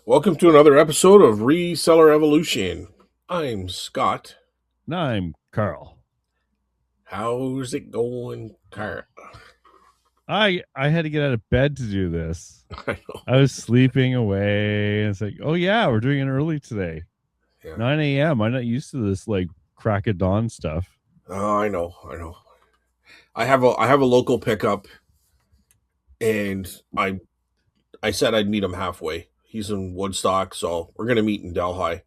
Welcome to another episode of Reseller Evolution. I'm Scott. No, I'm Carl. How's it going, Carl? I had to get out of bed to do this. I know. I was sleeping away, and it's like, oh yeah, we're doing it early today, Yeah. 9 a.m. I'm not used to this like crack of dawn stuff. Oh, I know. I have a local pickup, and I said I'd meet him halfway. He's in Woodstock, so we're gonna meet in Delhi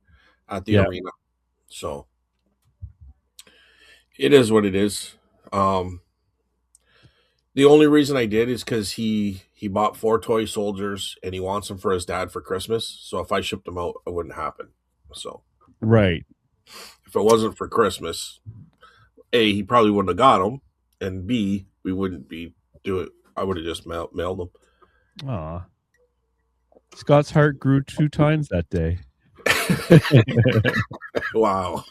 at the Yeah. arena. So it is what it is. The only reason I did is because he bought 4 toy soldiers and he wants them for his dad for Christmas. So if I shipped them out, it wouldn't happen. So Right. if it wasn't for Christmas, A, he probably wouldn't have got them, and B, we wouldn't be do it. I would have just mailed them. Aw. Scott's heart grew 2 times that day. Wow,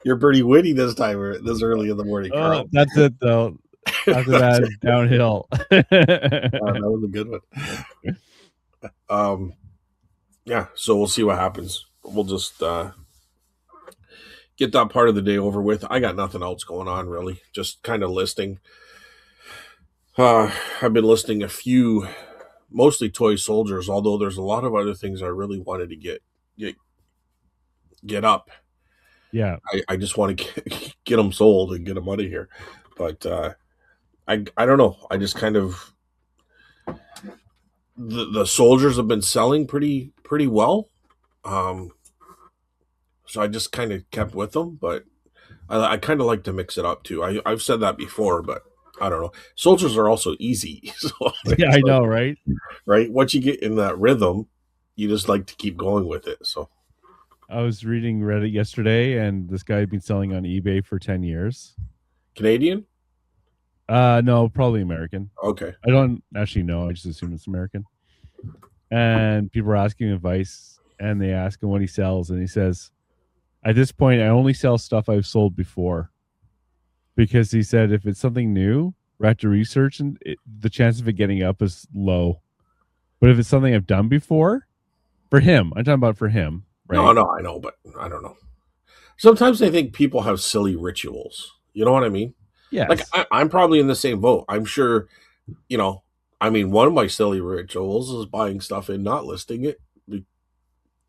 you're pretty witty this time, this early in the morning, Carl. That's it though. After that, it's downhill. That was a good one. Yeah, so we'll see what happens. We'll just get that part of the day over with. I got nothing else going on really. Just kind of listing. I've been listing a few, mostly toy soldiers. Although there's a lot of other things I really wanted to get up. Yeah. I just want to get them sold and get them out of here. But I don't know. I just kind of the soldiers have been selling pretty well. So I just kind of kept with them, but I kind of like to mix it up too. I've said that before, but I don't know. Soldiers are also easy. So Yeah, I know, right? Right? Once you get in that rhythm, you just like to keep going with it. So I was reading Reddit yesterday, and this guy had been selling on eBay for 10 years. Canadian? No, probably American. Okay. I don't actually know. I just assume it's American. And people are asking advice, and they ask him what he sells, and he says, at this point, I only sell stuff I've sold before. Because he said if it's something new, we have to research, and the chance of it getting up is low. But if it's something I've done before, for him, I'm talking about for him, right? No, I know, but I don't know. Sometimes I think people have silly rituals. You know what I mean? Yes. Like I'm probably in the same boat. I'm sure, one of my silly rituals is buying stuff and not listing it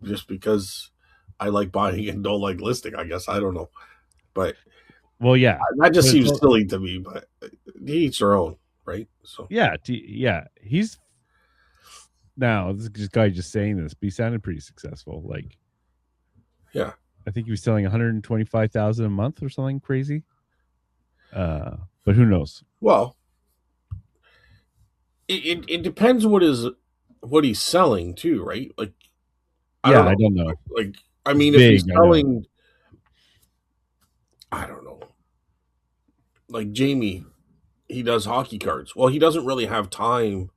just because I like buying and don't like listing, I guess. I don't know. But well, yeah. That just seems silly to me, but each their own, right? So yeah. He's now this guy just saying this, but he sounded pretty successful. Like, yeah. I think he was selling 125,000 a month or something crazy. But who knows? Well, it depends what he's selling too, right? Like, I don't know. Like, I mean, if he's selling, I don't know. Like Jamie, he does hockey cards. Well, he doesn't really have time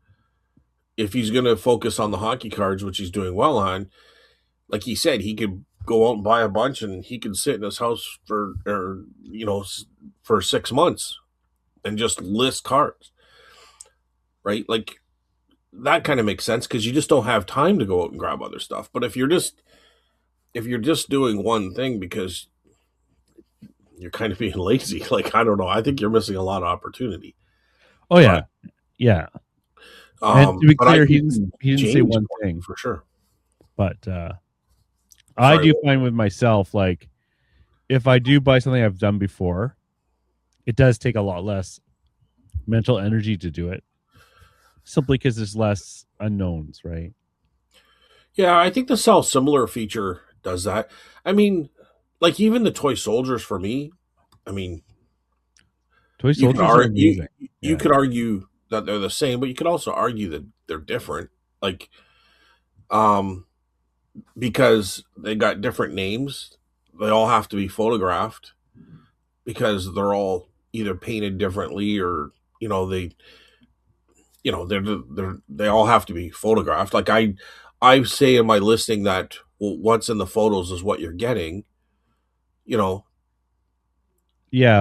if he's going to focus on the hockey cards, which he's doing well on. Like he said, he could go out and buy a bunch, and he could sit in his house for 6 months and just list cards, right? Like that kind of makes sense because you just don't have time to go out and grab other stuff. But if you're just doing one thing because you're kind of being lazy, like I don't know, I think you're missing a lot of opportunity. Oh yeah, yeah. And to be clear, he didn't say one thing for sure. But I do find with myself, like if I do buy something I've done before, it does take a lot less mental energy to do it, simply because there's less unknowns, right? Yeah, I think the sell similar feature does that. I mean, like even the toy soldiers for me, I mean, toy soldiers are amazing. You could argue that they're the same, but you could also argue that they're different. Like, because they got different names, they all have to be photographed because they're all either painted differently or they all have to be photographed. Like I say in my listing that what's in the photos is what you're getting. Yeah,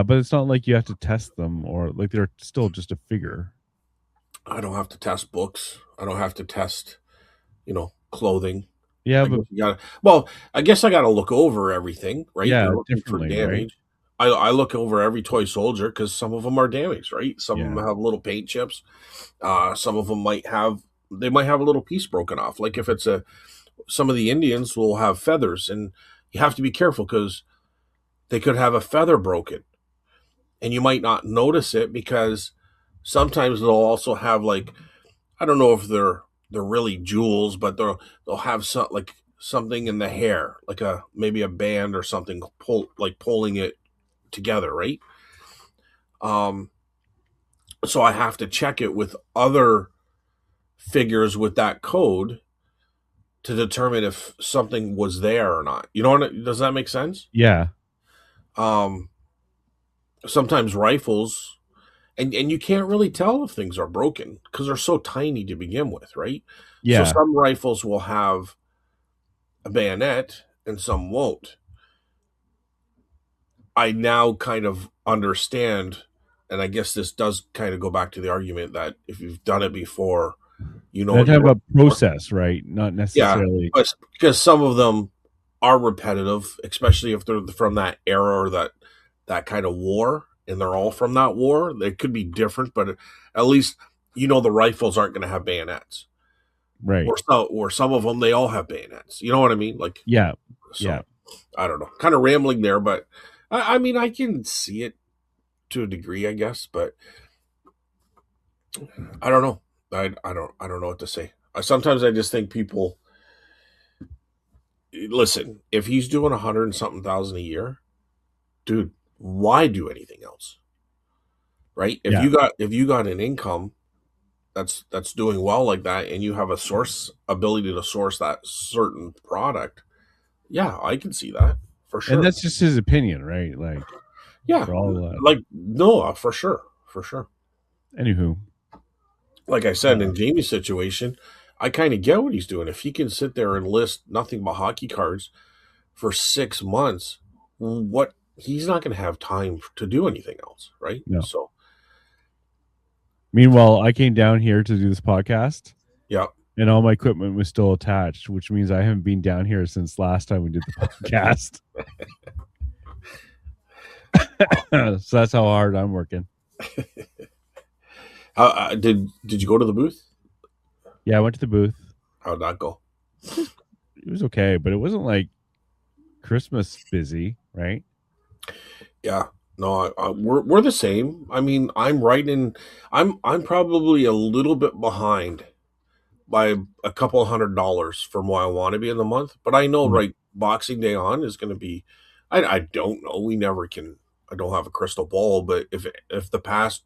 but it's not like you have to test them or like they're still just a figure. I don't have to test books. I don't have to test clothing. Yeah, I but guess you got well, I guess I got to look over everything, right? yeah, They're looking for differently, right? damage. I look over every toy soldier because some of them are damaged, right? Some of Yeah, them have little paint chips. Some of them might have a little piece broken off. Like if it's some of the Indians will have feathers, and you have to be careful because they could have a feather broken, and you might not notice it because sometimes they'll also have like I don't know if they're really jewels, but they'll have something in the hair, like a maybe a band or something pulling it together, right? Um, so I have to check it with other figures with that code to determine if something was there or not. You know what? Does that make sense? yeah, Um, Sometimes rifles, and you can't really tell if things are broken because they're so tiny to begin with, right? So yeah. some rifles will have a bayonet and some won't. I now kind of understand, and I guess this does kind of go back to the argument that if you've done it before, you know They're what talking you're about looking for. process, right? Not Yeah, necessarily. but because some of them are repetitive, especially if they're from that era or that kind of war, and they're all from that war. They could be different, but at least the rifles aren't going to have bayonets, Right. or some of them they all have bayonets. You know what I mean? Like Yeah, so. yeah. I don't know, kind of rambling there, but I mean I can see it to a degree, I guess, but I don't know. I don't know what to say. Sometimes I just think people listen. If he's doing 100 and something thousand a year, dude, why do anything else? Right? Yeah. If you got an income that's doing well like that, and you have a source ability to source that certain product, yeah, I can see that for And sure. that's just his opinion, right? Like Yeah, for all like no, for sure, for sure. anywho. Like I said, Uh, in Jamie's situation, I kind of get what he's doing. If he can sit there and list nothing but hockey cards for 6 months, what he's not going to have time to do anything else, right? no. So, Meanwhile, I came down here to do this podcast yeah, and all my equipment was still attached, which means I haven't been down here since last time we did the podcast. So that's how hard I'm working. did you go to the booth? Yeah, I went to the booth. How'd that go? It was okay, but it wasn't like Christmas busy, right? Yeah, no, we're the same. I mean, I'm right in. I'm probably a little bit behind by a couple $100 from where I want to be in the month. But I know Yeah. right Boxing Day on is going to be. I don't know. We never can. I don't have a crystal ball, but if the past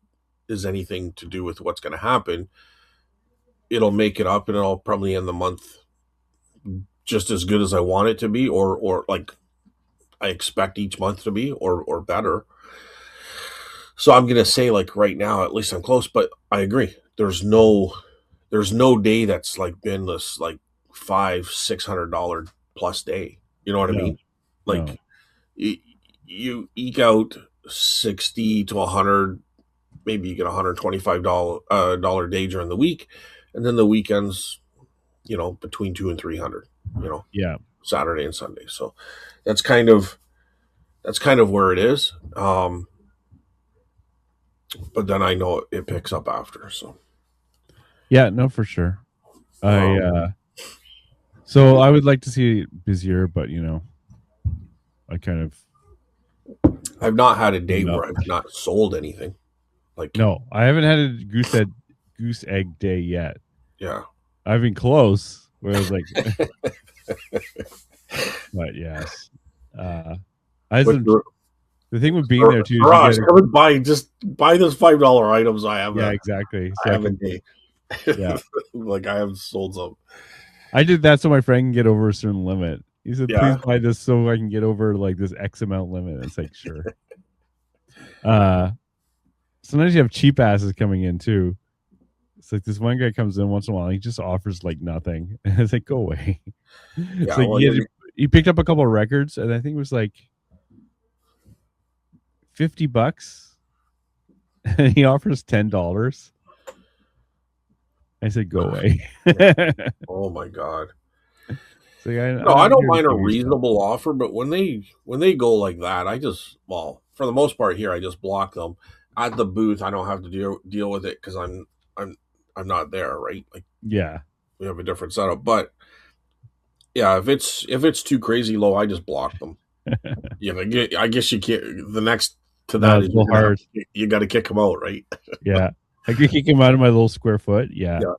is anything to do with what's going to happen, it'll make it up, and I'll probably end the month just as good as I want it to be, or like I expect each month to be, or better. So I'm going to say like right now, at least I'm close. But I agree. There's no day that's like been this like $500-600 plus day. You know what I No, mean? no. Like you eke out 60 to 100, maybe you get $125 day during the week, and then the weekends, between 200 and 300. You know, Yeah. Saturday and Sunday. So that's kind of where it is. But then I know it picks up after. So Yeah, no, for sure. I um, so I would like to see it busier, but I kind of I've not had a day given where up. I've not sold anything. Like, No, I haven't had a goose egg day yet. yeah. I've been close where I was like, but yes. I But some the thing with being there too is you garage, get a come and buy those $5 items. yeah, exactly. I So I have a can day. yeah. Like I have sold some. I did that so my friend can get over a certain limit. He said, please Yeah. buy this so I can get over like this X amount limit. It's like sure. Uh Sometimes you have cheap asses coming in too. It's like this one guy comes in once in a while. And he just offers like nothing. And it's like, go away. It's Yeah. like Well, he picked up a couple of records, and I think it was like $50, and he offers $10. I said, go away. Oh my god. It's like, No, I'm I not don't here to mind a give you stuff. reasonable offer, but when they go like that, I just, well, for the most part here, I just block them at the booth. I don't have to deal with it because I'm I'm not there, right? Like Yeah. we have a different setup, but yeah, if it's too crazy low, I just block them. Yeah, I guess you can't. The next to No, that it's is a little hard. you got to kick them out, right? Yeah. I could kick him out of my little square foot. Yeah. Yeah,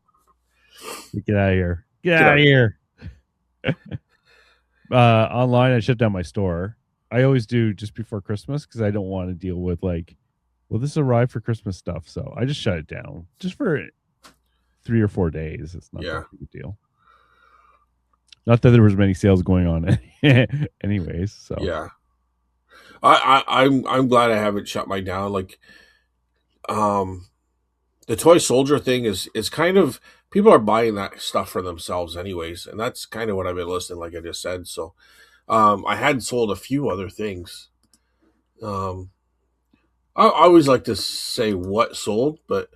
Get out of here. Get get out out of of here. here. Online, I shut down my store. I always do just before Christmas because I don't want to deal with like, well, this arrived for Christmas stuff. So I just shut it down just for 3 or 4 days. It's not that Yeah, big a deal. Not that there was many sales going on anyways. So yeah. I'm glad I haven't shut my down. Like, um, the toy soldier thing is kind of people are buying that stuff for themselves anyways, and that's kind of what I've been listening, like I just said. So, I had sold a few other things. Um, I always like to say what sold, but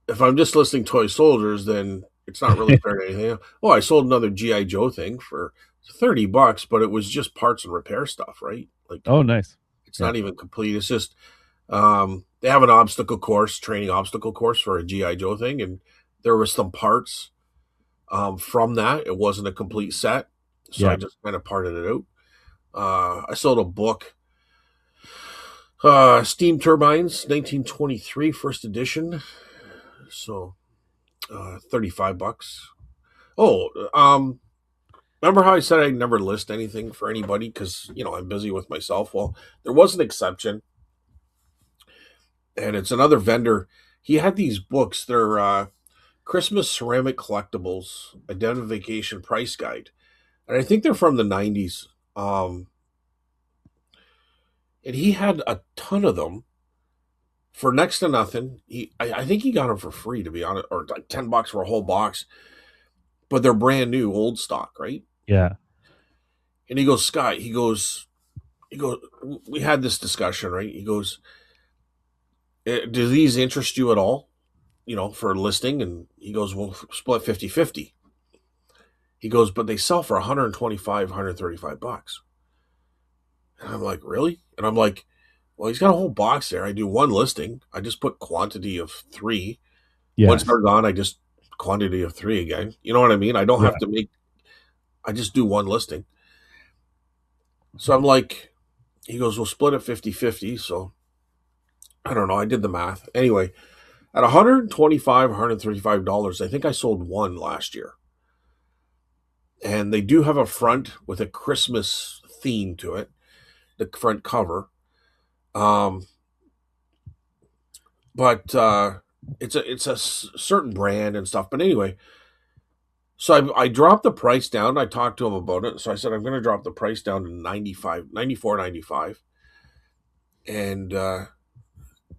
if I'm just listing toy soldiers, then it's not really fair to anything. Oh, I sold another GI Joe thing for $30, but it was just parts and repair stuff, right? Like oh nice. it's Yeah. not even complete. It's just they have an obstacle course, training obstacle course for a GI Joe thing, and there was some parts from that. It wasn't a complete set, so I Yeah. just kind of parted it out. I sold a book, Steam Turbines, 1923, first edition. So $35. Oh, remember how I said I'd never list anything for anybody because I'm busy with myself? Well, there was an exception, and it's another vendor. He had these books. They're Christmas ceramic collectibles identification price guide, and I think they're from the '90s. And he had a ton of them for next to nothing. I think he got them for free, to be honest, or like $10 for a whole box. But they're brand new, old stock, right? Yeah. And he goes, Sky. He goes. We had this discussion, right? He goes, do these interest you at all? For listing, and he goes, well, split 50-50. He goes, but they sell for 125, $135. And I'm like, really? And I'm like, well, he's got a whole box there. I do one listing. I just put quantity of three. Once Yes. they're gone, I just quantity of three again. You know what I mean? I don't Yeah. have to make, I just do one listing. So I'm like, he goes, we'll split it 50-50. So I don't know. I did the math. Anyway, at $125, $135, I think I sold one last year. And they do have a front with a Christmas theme to it, the front cover. Um, but it's a certain brand and stuff. But anyway, so I dropped the price down. I talked to him about it. So I said I'm going to drop the price down to 95, 94.95, and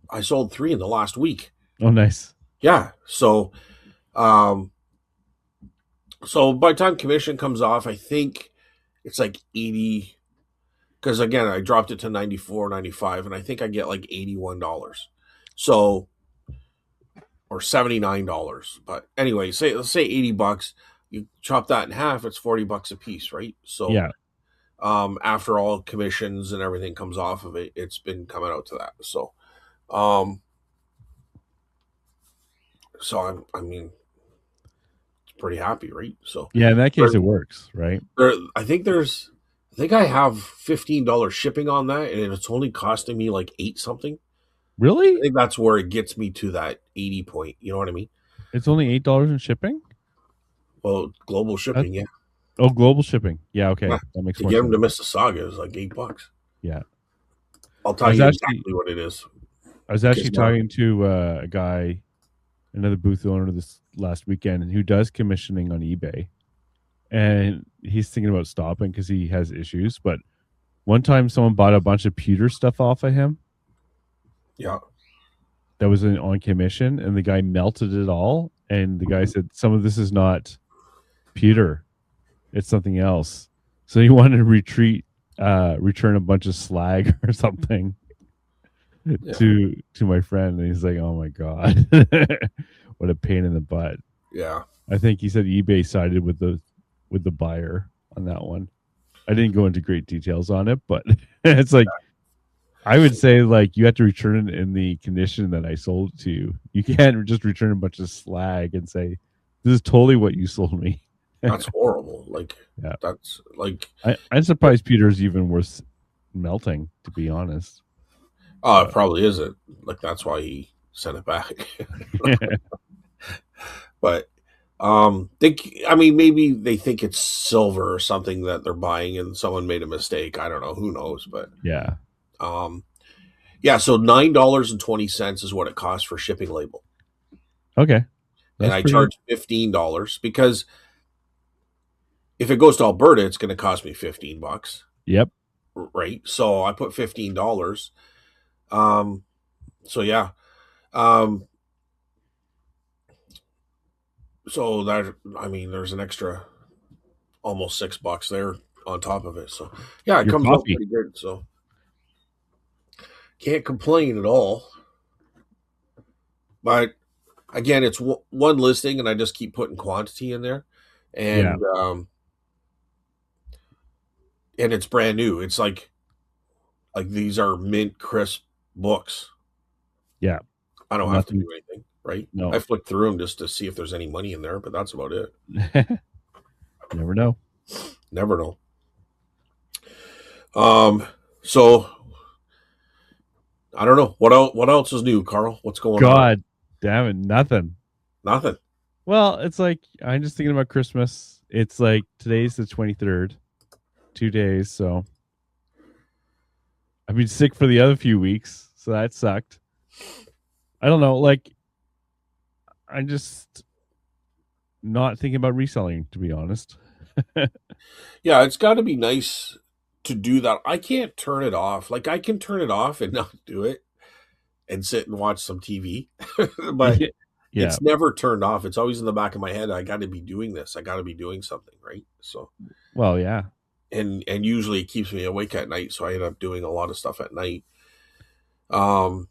I sold three in the last week. Oh nice. Yeah. Um, so by the time commission comes off, I think it's like 80. Because again, I dropped it to 94.95, and I think I get like $81. So or $79. But anyway, let's say $80. You chop that in half, it's $40 a piece, right? So Yeah. after all commissions and everything comes off of it, it's been coming out to that. Um, I mean, it's pretty happy, right? So Yeah. In that there, case, it works, right? I think I have $15 shipping on that, and it's only costing me like eight something. I Really? think that's where it gets me to that 80 point. You know what I mean? It's only $8 in shipping. Well, global That, shipping, yeah. oh, global shipping. Yeah. Yeah. Okay, that makes To more get them sense. to Mississauga is like $8. Yeah. I'll I tell was you actually exactly what it is. I was Because actually talking to a guy, another booth owner this last weekend, who does commissioning on eBay, and he's thinking about stopping because he has issues. But one time, someone bought a bunch of pewter stuff off of him yeah, that was on commission, and the guy melted it all. And the guy said, "Some of this is not pewter; it's something else." So he wanted to return a bunch of slag or something yeah, to my friend, and he's like, "Oh my god, what a pain in the butt." Yeah, I think he said eBay sided with the buyer on that one. I didn't go into great details on it, but it's like I would say like you have to return it in the condition that I sold it to you. You can't just return a bunch of slag and say this is totally what you sold me. that's horrible. Like Yeah, that's like, I'm surprised Peter's even worth melting, to be honest. oh, it But probably isn't. Like that's why he sent it back. But I mean, maybe they think it's silver or something that they're buying, and someone made a mistake. I don't know. Who knows? But yeah, um, yeah. So $9.20 is what it costs for shipping label, okay, and that's I pretty. charge $15 because if it goes to Alberta, it's going to cost me $15, Yep, right? So I put $15. Um, so yeah. Um, so that, I mean, there's an extra almost $6 there on top of it. So yeah, it your comes out coffee. pretty good. So can't complain at all. But again, it's one listing, and I just keep putting quantity in there, Yeah, and it's brand new. It's like these are mint crisp books. yeah, I don't have to nothing. do anything, right? I No, flick through them just to see if there's any money in there, but that's about it. never know. Never know. Um, so I don't know what else. What else is new, Carl? What's going on? God damn it, nothing. Nothing. Well, it's like I'm just thinking about Christmas. It's like today's the 23rd, 2 days. So I've been sick for the other few weeks, so that sucked. I don't know. Like I'm just not thinking about reselling, to be honest. Yeah, it's got to be nice to do that. I can't turn it off. Like I can turn it off and not do it and sit and watch some TV, but Yeah. it's never turned off. It's always in the back of my head. I got to be doing this. I got to be doing something, right? So, Well, yeah. and usually it keeps me awake at night, so I end up doing a lot of stuff at night. Um,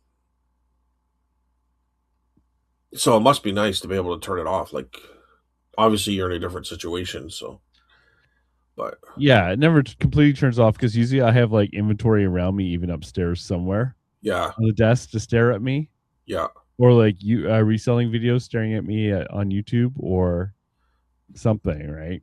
so it must be nice to be able to turn it off. Like, obviously, you're in a different situation, so, but Yeah, it never completely turns off because usually I have like inventory around me, even upstairs somewhere yeah, on the desk to stare at me, yeah, or like you reselling videos staring at me on YouTube or something, right?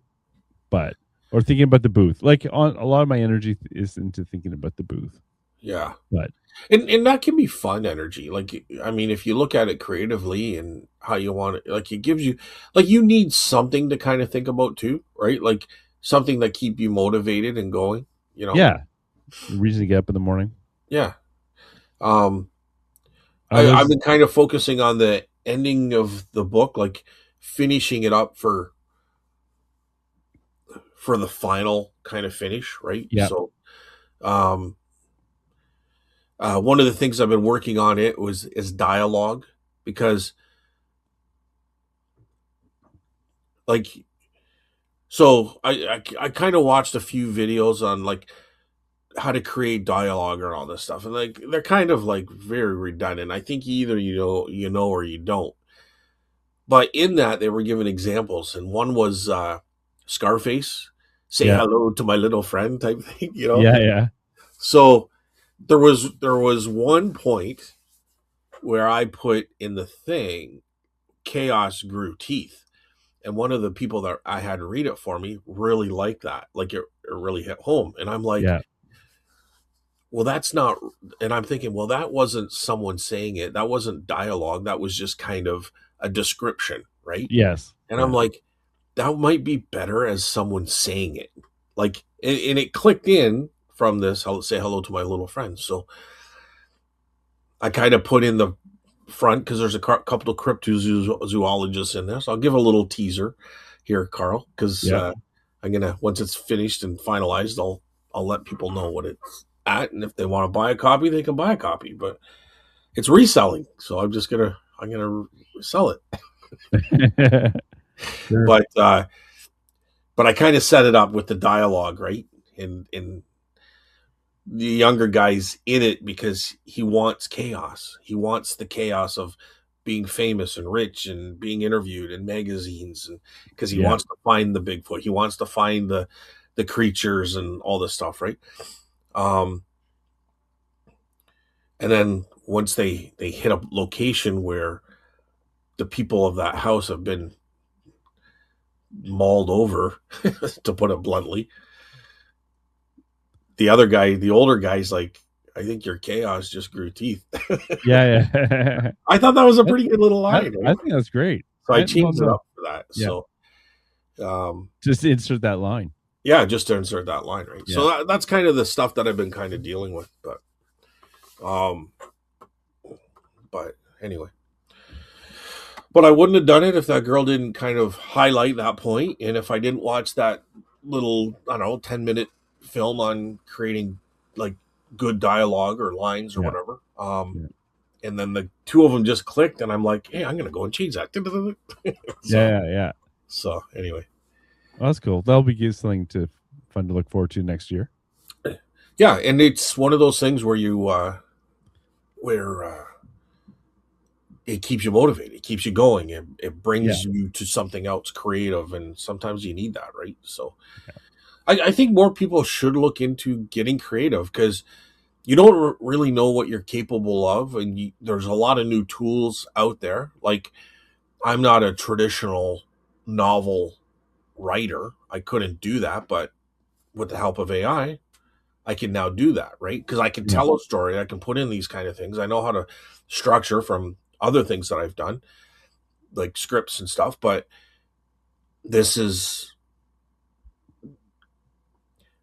But or thinking about the booth. Like on a lot of my energy is into thinking about the booth. yeah. But And that can be fun energy. Like I mean, if you look at it creatively and how you want it, like it gives you like you need something to kind of think about too, right? Like something that keep you motivated and going, you know? yeah, reason to get up in the morning. Yeah. Um I I've was been kind of focusing on the ending of the book, like finishing it up for the final kind of finish, right? yeah, So um one of the things I've been working on it was is dialogue because like so I kind of watched a few videos on like how to create dialogue and all this stuff, and like they're kind of like very redundant. I think either you know or you don't. But in that they were given examples, and one was Scarface, say yeah, hello to my little friend type thing, you know. yeah, yeah, So there was one point where I put in the thing, chaos grew teeth. And one of the people that I had read it for me really liked that. Like it really hit home. And I'm like, yeah, well, that's not. And I'm thinking, well, that wasn't someone saying it. That wasn't dialogue. That was just kind of a description, right? yes, And I'm yeah, like, that might be better as someone saying it. Like, and it clicked in from this, I'll say hello to my little friend. So I kind of put in the front because there's a couple of cryptozoologists in there. So I'll give a little teaser here, Carl, because yeah. I'm gonna once it's finished and finalized, I'll let people know what it's at, and if they want to buy a copy, they can buy a copy. But it's reselling, so I'm gonna sell it. Sure. But I kind of set it up with the dialogue, right? And the younger guy's in it because he wants chaos. He wants the chaos of being famous and rich and being interviewed in magazines, and because he Yeah. wants to find the Bigfoot, he wants to find the creatures and all this stuff, right? Um, and then once they hit a location where the people of that house have been mauled over, to put it bluntly, the other guy, the older guy's like, I think your chaos just grew teeth. Yeah. Yeah. I thought that was a That, pretty good little line, I right? think that's great. So I Well, changed it no. up for that. Yeah. So um, Just insert that line. yeah, just to insert that line, right? Yeah. So that's kind of the stuff that I've been kind of dealing with, um, but anyway, but I wouldn't have done it if that girl didn't kind of highlight that point, and if I didn't watch that little, I don't know, 10-minute film on creating like good dialogue or lines or Yeah. whatever. Yeah. And then the two of them just clicked, and I'm like, hey, I'm gonna go and change that. so Yeah. Yeah. so anyway, Well, that's cool. That'll be something to fun to look forward to next year. yeah, and it's one of those things where you where it keeps you motivated, it keeps you going, it Yeah. brings you to something else creative, and sometimes you need that, right? So I think more people should look into getting creative, because you don't really know what you're capable of, and there's a lot of new tools out there. Like, I'm not a traditional novel writer, I couldn't do that, but with the help of AI, I can now do that, right? Because I can Yeah. tell a story, I can put in these kind of things, I know how to structure from other things that I've done, like scripts and stuff. But this is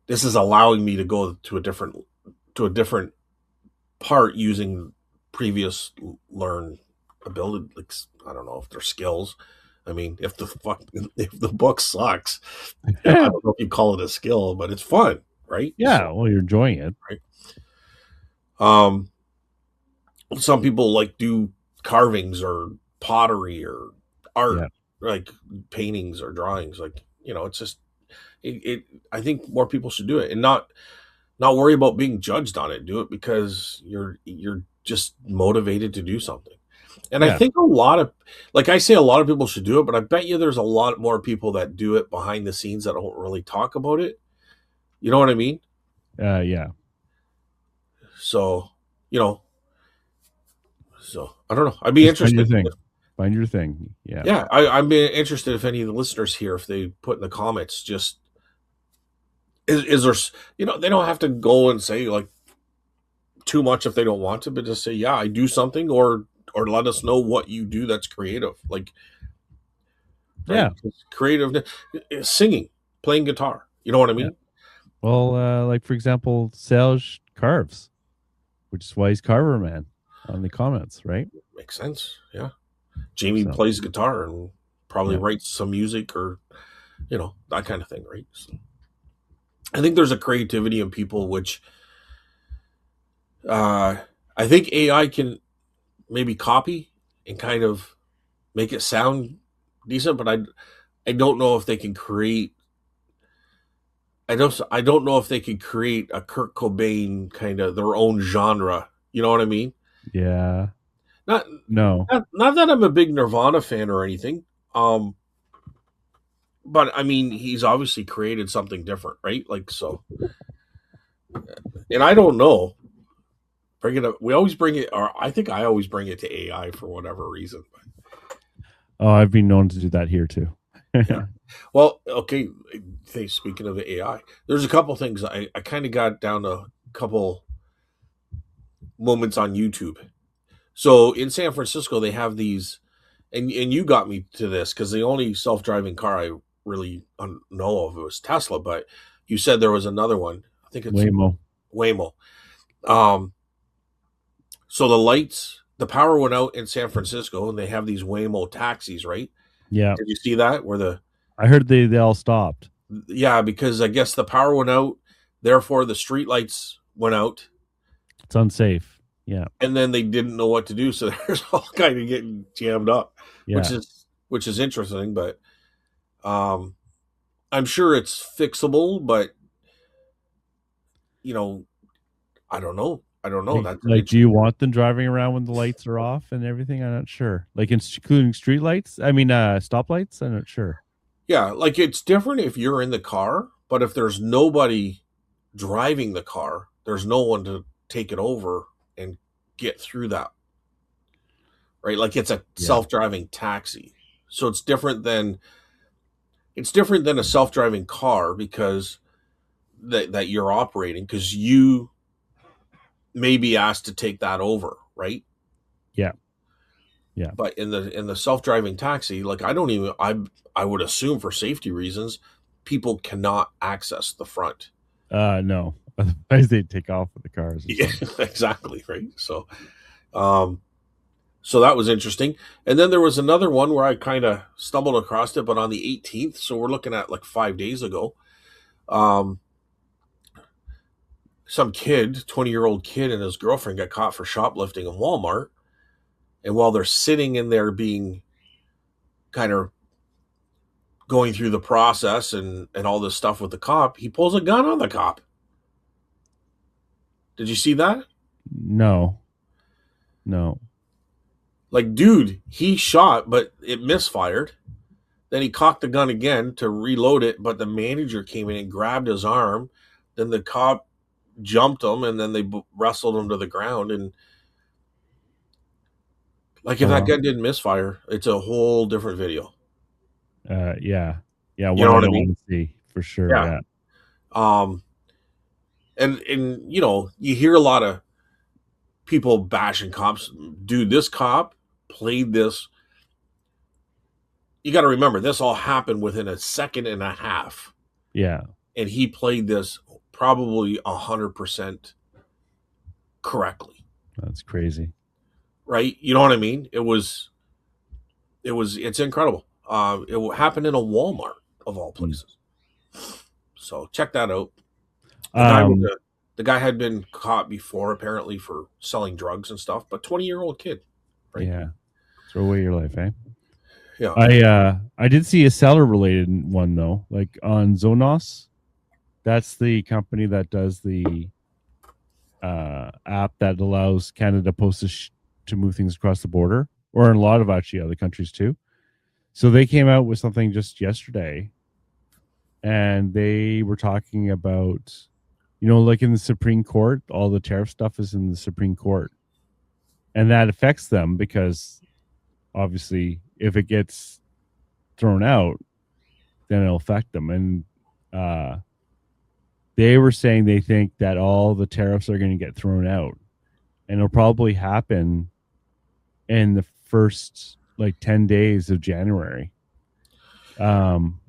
this is allowing me to go to a different part using previous learned ability. Like, I don't know if they're skills. I mean, if the book sucks, I don't know if you call it a skill, but it's fun, right? So, Yeah. Well, you're enjoying it. right. Um, some people like do carvings or pottery or art, Yeah. like paintings or drawings. Like, it's just it. I think more people should do it, and not worry about being judged on it. Do it because you're just motivated to do something. And I Yeah. think a lot of, like I say, a lot of people should do it, but I bet you there's a lot more people that do it behind the scenes that don't really talk about it. You know what I mean? Yeah. So, you know, so I don't know. I'd be Just find your interested. thing. Find your thing. Yeah. Yeah, I'd be interested if any of the listeners here, if they put in the comments, just is there, they don't have to go and say like too much if they don't want to, but just say, yeah, I do something, or let us know what you do that's creative, like, right? Yeah. Creative, singing, playing guitar. You know what I Yeah. mean? Well, like for example, Serge carves, which is why he's Carver Man on the comments, right? Makes sense. Yeah. Jamie So plays guitar and probably yeah. writes some music, or, that kind of thing, right? So I think there's a creativity in people, which uh, I think AI can maybe copy and kind of make it sound decent, but I don't know if they can create. I don't know if they could create a Kurt Cobain kind of their own genre. You know what I mean? Yeah. Not No. not that I'm a big Nirvana fan or anything. But I mean, he's obviously created something different, right? Like, so, and I don't know. Bring it up. We always bring it, or I think I always bring it to AI for whatever reason. Oh, I've been known to do that here too. Yeah. Well, okay. Speaking of the AI, there's a couple things I kind of got down to a couple moments on YouTube. So in San Francisco, they have these, and you got me to this because the only self driving car I really know of was Tesla, but you said there was another one. I think it's Waymo. Waymo. Um, so the power went out in San Francisco, and they have these Waymo taxis, right? Yeah. Did you see that? Where I heard they all stopped. yeah, because I guess the power went out, therefore the street lights went out, It's unsafe. Yeah. and then they didn't know what to do, so there's all kind of getting jammed up, which Yeah. is interesting, but um, I'm sure it's fixable, but you know, I don't know. I don't know. That's an Like, do you interesting. want them driving around when the lights are off and everything? I'm not sure. Like, including street lights. I mean, stoplights. I'm not sure. Yeah, like it's different if you're in the car, but if there's nobody driving the car, there's no one to take it over and get through that, right? Like it's a Yeah. self-driving taxi. So it's different than a self-driving car because that you're operating because you may be asked to take that over, right? Yeah. Yeah. But in the self-driving taxi, like I would assume for safety reasons, people cannot access the front. No. Otherwise, they'd take off with the cars or Yeah, something. exactly, right? Um so that was interesting. And then there was another one where I kind of stumbled across it, but on the 18th, so we're looking at like 5 days ago. Um some kid, 20-year-old kid and his girlfriend got caught for shoplifting in Walmart. And while they're sitting in there being kind of going through the process and all this stuff with the cop, he pulls a gun on the cop. Did you see that? No. No. Like, dude, he shot, but it misfired. Then he cocked the gun again to reload it, but the manager came in and grabbed his arm. Then the cop jumped him, and then they wrestled him to the ground. And like, if Oh that well. gun didn't misfire, it's a whole different video. Yeah. Yeah. You One know I what I don't mean? want to see for sure. Yeah. Yeah. Um, and you hear a lot of people bashing cops. Dude, this cop played this. You got to remember, this all happened within a second and a half, Yeah. and he played this probably 100% correctly, That's crazy. right? You know what I mean? It's incredible. It happened in a Walmart of all Mm. places. So check that out. The guy was Um. a the guy had been caught before apparently for selling drugs and stuff, but 20-year-old kid, right? Yeah. Throw away your life, eh? Yeah, I did see a seller related one though, like on Zonos. That's the company that does the app that allows Canada Post to move things across the border, or in a lot of actually other countries too. So they came out with something just yesterday, and they were talking about, like in the Supreme Court, all the tariff stuff is in the Supreme Court, and that affects them because obviously if it gets thrown out, then it'll affect them. And uh, they were saying they think that all the tariffs are going to get thrown out, and it'll probably happen in the first like 10 days of January. Um,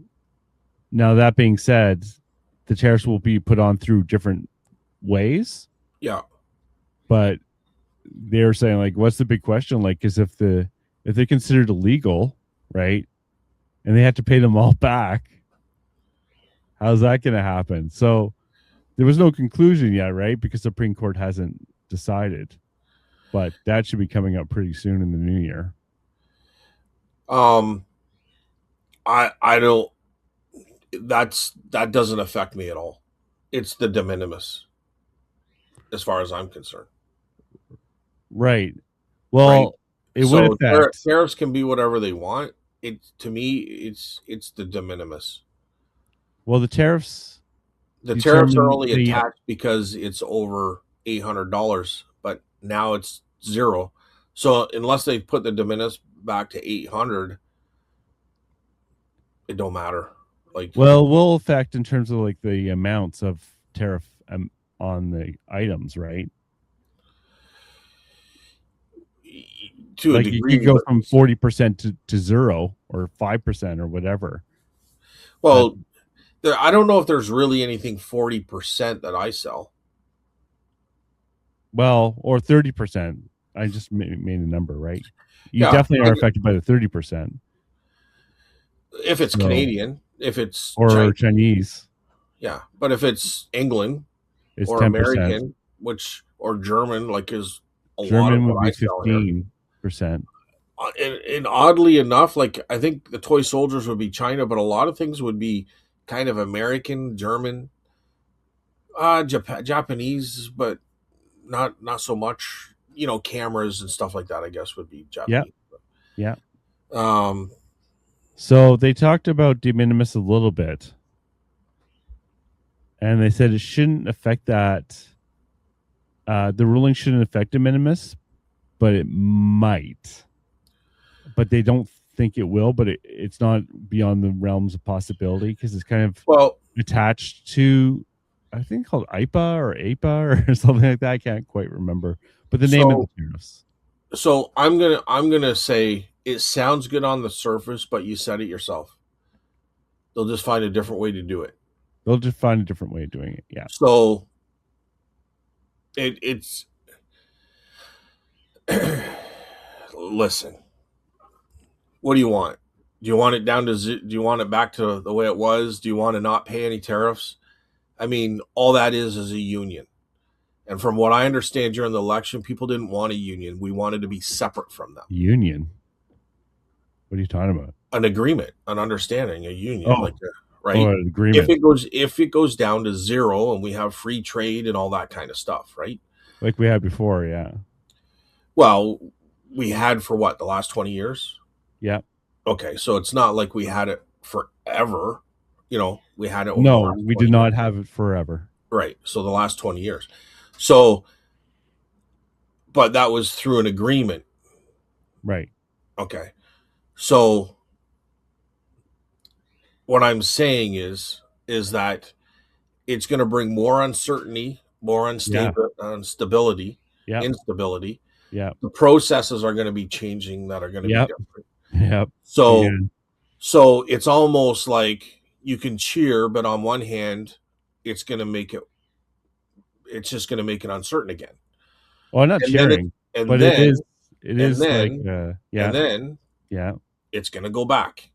Now, that being said, the tariffs will be put on through different ways, yeah. but they're saying like, what's the big question? Like, because if they're considered illegal, right, and they have to pay them all back, how's that going to happen? So there was no conclusion yet, right? Because the Supreme Court hasn't decided, but that should be coming up pretty soon in the new year. Um, I don't. That doesn't affect me at all. It's the de minimis as far as I'm concerned, Right. right? Well, it would So affect. tariffs can be whatever they want. It to me, it's the de minimis. Well, the tariffs The tariffs are determine only the. attached because it's over $800, but now it's zero. So unless they put the de minimis back to 800, it don't matter. Like Well, will affect in terms of like the amounts of tariff on the items, right? to a Like you could degree, go but from 40% to 0 or 5% or whatever. But well, I don't know if there's really anything 40% that I sell. well, or 30%. I just made a number, right? You Yeah, definitely are affected by the 30%. if it's So, Canadian, if it's or Chinese, Chinese yeah. But if it's England is or 10%. American, or German, like is a lot of German what would be I sell here. 15%. And oddly enough, like I think the toy soldiers would be China, but a lot of things would be kind of American, German, Japanese, but not so much. You know, cameras and stuff like that, I guess, would be Yeah, Japanese. yeah. Um, So they talked about de minimis a little bit, and they said it shouldn't affect that. The ruling shouldn't affect de minimis, but it might. But they don't think it will. But it's not beyond the realms of possibility because it's kind of well, attached to, I think, called IPA or APA or something like that. I can't quite remember, but the name of the so tariffs. I'm gonna say it sounds good on the surface, but you said it yourself. They'll just find a different way to do it. They'll just find a different way of doing it. Yeah. So it's listen. What do you want? Do you want it down to? Do you want it back to the way it was? Do you want to not pay any tariffs? I mean, all that is a union. And from what I understand during the election, people didn't want a union. We wanted to be separate from them. Union. What are you talking about? An agreement, an understanding, a union, Oh, like right. an agreement If it goes down to zero and we have free trade and all that kind of stuff, right? like we had before. Yeah. Well, we had for what, the last 20 years? Yeah. Okay, so it's not like we had it forever. You know, we had it over the No, last we 20 did years. not have it forever. Right. So the last 20 years. So, but that was through an agreement. Right. Okay. So what I'm saying is that it's going to bring more uncertainty, more Yeah. instability, Yep. instability. Yep. The processes are going to be changing that are going to be Yep. different. Yep. So Again. so it's almost like you can cheer, but on one hand, it's going to make it it's just going to make it uncertain again. Well, I'm not And then it cheering, and but it then is. It and is like. then and Yeah. then Yeah. it's going to go back,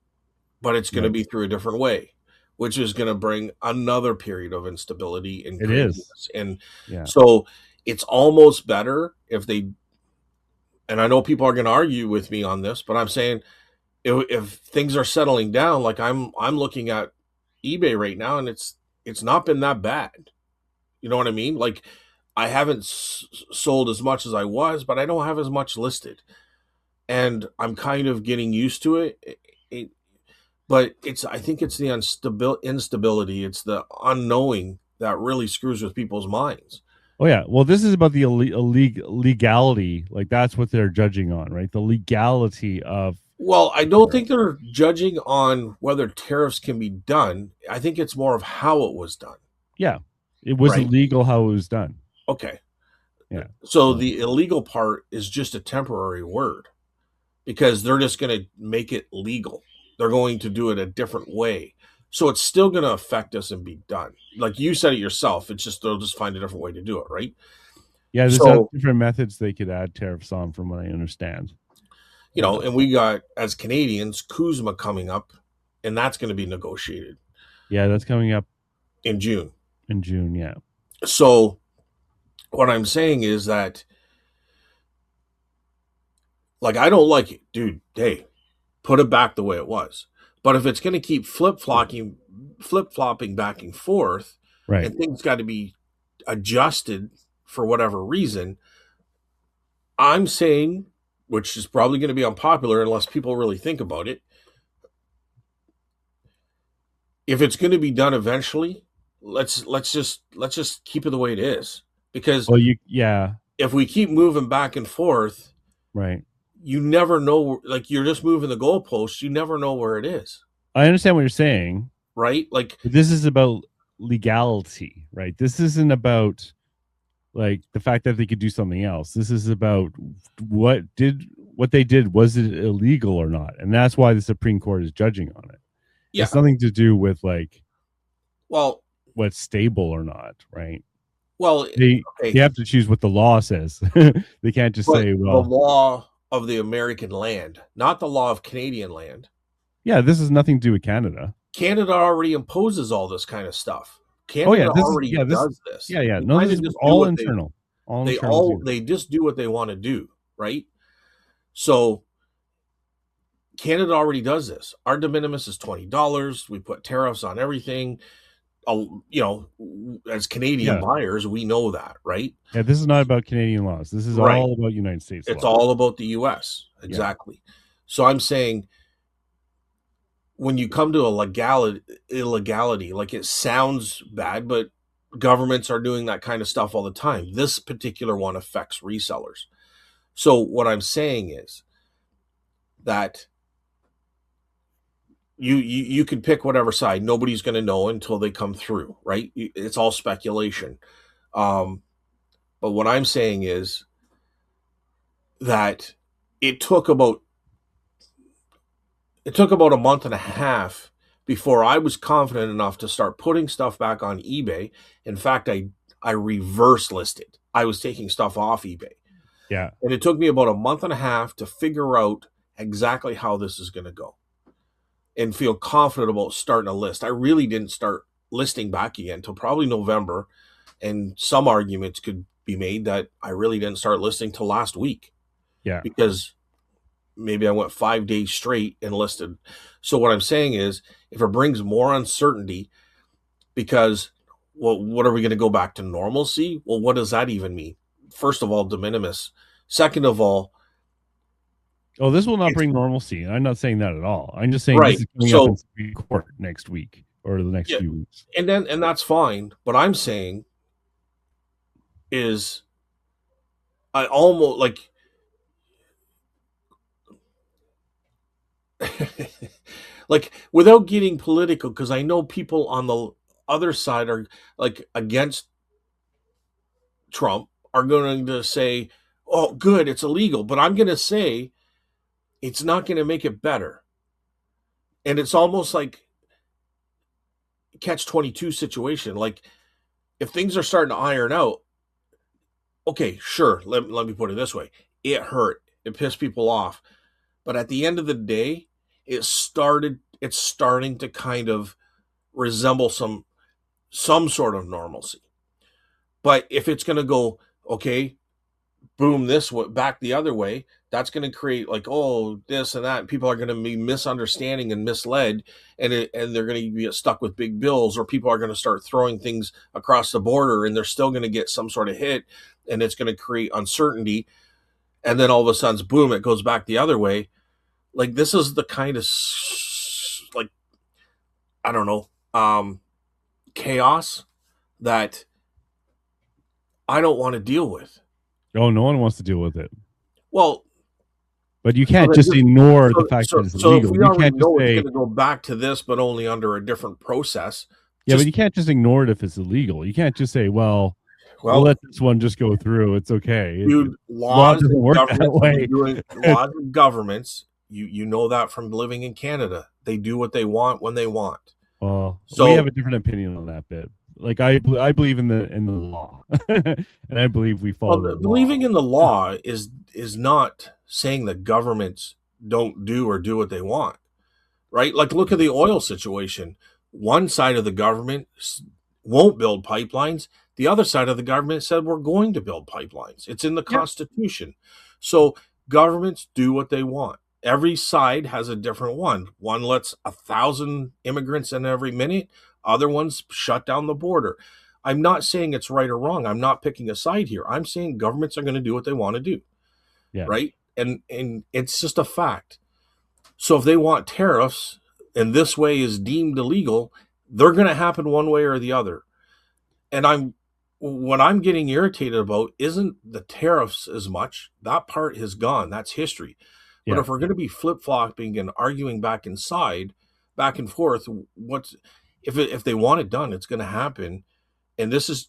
but it's going to Right. be through a different way, which is going to bring another period of instability and It is. craziness. And Yeah. so it's almost better if they, and I know people are going to argue with me on this, but I'm saying if things are settling down, like I'm looking at eBay right now, and it's not been that bad. You know what I mean? Like I haven't sold as much as I was, but I don't have as much listed, and I'm kind of getting used to it. But I think it's the instability, it's the unknowing that really screws with people's minds. Oh yeah. Well, this is about the legality. Like that's what they're judging on, right? The legality of. Well, I don't think they're judging on whether tariffs can be done. I think it's more of how it was done. Yeah, it was Right. illegal how it was done. Okay. Yeah. So the illegal part is just a temporary word because they're just going to make it legal. They're going to do it a different way. So it's still going to affect us and be done. Like you said it yourself, it's just they'll just find a different way to do it, right? Yeah, there's So, different methods they could add tariffs on, from what I understand. you know, and we got, as Canadians, Kuzma coming up, and that's going to be negotiated Yeah, that's coming up in June. in June. Yeah. So what I'm saying is that, like, I don't like it, dude. Hey, put it back the way it was. But if it's going to keep flip flopping back and forth, Right. and things got to be adjusted for whatever reason, I'm saying, which is probably going to be unpopular unless people really think about it, if it's going to be done eventually, let's just keep it the way it is. Because Well, yeah. if we keep moving back and forth, Right. you never know. Like you're just moving the goalposts. You never know where it is, I understand what you're saying. right? Like But this is about legality, right? This isn't about like the fact that they could do something else. This is about what they did, was it illegal or not? And that's why the Supreme Court is judging on it. yeah, It's nothing to do with like well, what's stable or not, right? well, They okay, they have to choose what the law says. They can't just but say, the well, law of the American land, not the law of Canadian land. yeah, this has nothing to do with Canada. Canada already imposes all this kind of stuff. Oh yeah, Canada already does this. yeah. They No, kind this of is just do all what internal. All internal. they just do what they want to do, right? So Canada already does this. Our de minimis is $20. We put tariffs on everything. you know, as Canadian Yeah. buyers, we know that, right? Yeah. This is not about Canadian laws. This is Right. all about United States It's laws. all about the US. Yeah. Exactly. So I'm saying when you come to a legality illegality, like it sounds bad, but governments are doing that kind of stuff all the time. This particular one affects resellers. So what I'm saying is that you can pick whatever side. Nobody's going to know until they come through, right? It's all speculation. Um, but what I'm saying is that it took about it took about a month and a half before I was confident enough to start putting stuff back on eBay. In fact, I reverse listed. I was taking stuff off eBay. Yeah. And it took me about a month and a half to figure out exactly how this is going to go and feel confident about starting a list. I really didn't start listing back again until probably November. And some arguments could be made that I really didn't start listing till last week Yeah. because maybe I went 5 days straight and listed. So what I'm saying is, if it brings more uncertainty, because well, what are we going to go back to normalcy? Well, what does that even mean? First of all, de minimis. Second of all, Oh, this will not it's bring normalcy. I'm not saying that at all. I'm just saying this right. is coming up in So Supreme Court next week or the next yeah, few weeks. and that's fine. But I'm saying is I almost like like without getting political, because I know people on the other side are like against Trump are going to say, "Oh, good, it's illegal," but I'm going to say it's not going to make it better. And it's almost like catch 22 situation. Like if things are starting to iron out, okay, sure. Let me put it this way: it hurt, it pissed people off, but at the end of the day, it's starting to kind of resemble some sort of normalcy. But if it's going to go okay, boom this way, back the other way, that's going to create like oh this and that, and people are going to be misunderstanding and misled, and they're going to be stuck with big bills, or people are going to start throwing things across the border and they're still going to get some sort of hit, and it's going to create uncertainty, and then all of a sudden boom it goes back the other way. Like this is the kind of like I don't know chaos that I don't want to deal with. Oh, no one wants to deal with it. Well, But you so can't then just just ignore the fact that it's so if illegal. we You already can't just know it's say, going to go back to this, but only under a different process, yeah, but just you can't just ignore it if it's illegal. You can't just say, well, we'll well, let this one just go through. It's okay. dude, Law laws doesn't and work that governments have been way. doing laws and governments. You know that from living in Canada, they do what they want when they want. Well, we have a So different opinion on that bit. Like I believe in the law, and I believe we well, follow the believing law. in the law is not saying that governments don't do what they want, right? Like look at the oil situation. One side of the government won't build pipelines. The other side of the government said we're going to build pipelines. It's in the Yeah, Constitution. So governments do what they want. Every side has a different one. One lets 1,000 immigrants in every minute. Other ones shut down the border. I'm not saying it's right or wrong. I'm not picking a side here. I'm saying governments are going to do what they want to do, yeah, right? And it's just a fact. So if they want tariffs and this way is deemed illegal, they're going to happen one way or the other. And what I'm getting irritated about isn't the tariffs as much. That part has gone. That's history. But yeah. if we're going to be flip flopping and arguing back and forth, what's if they want it done, it's going to happen. And this is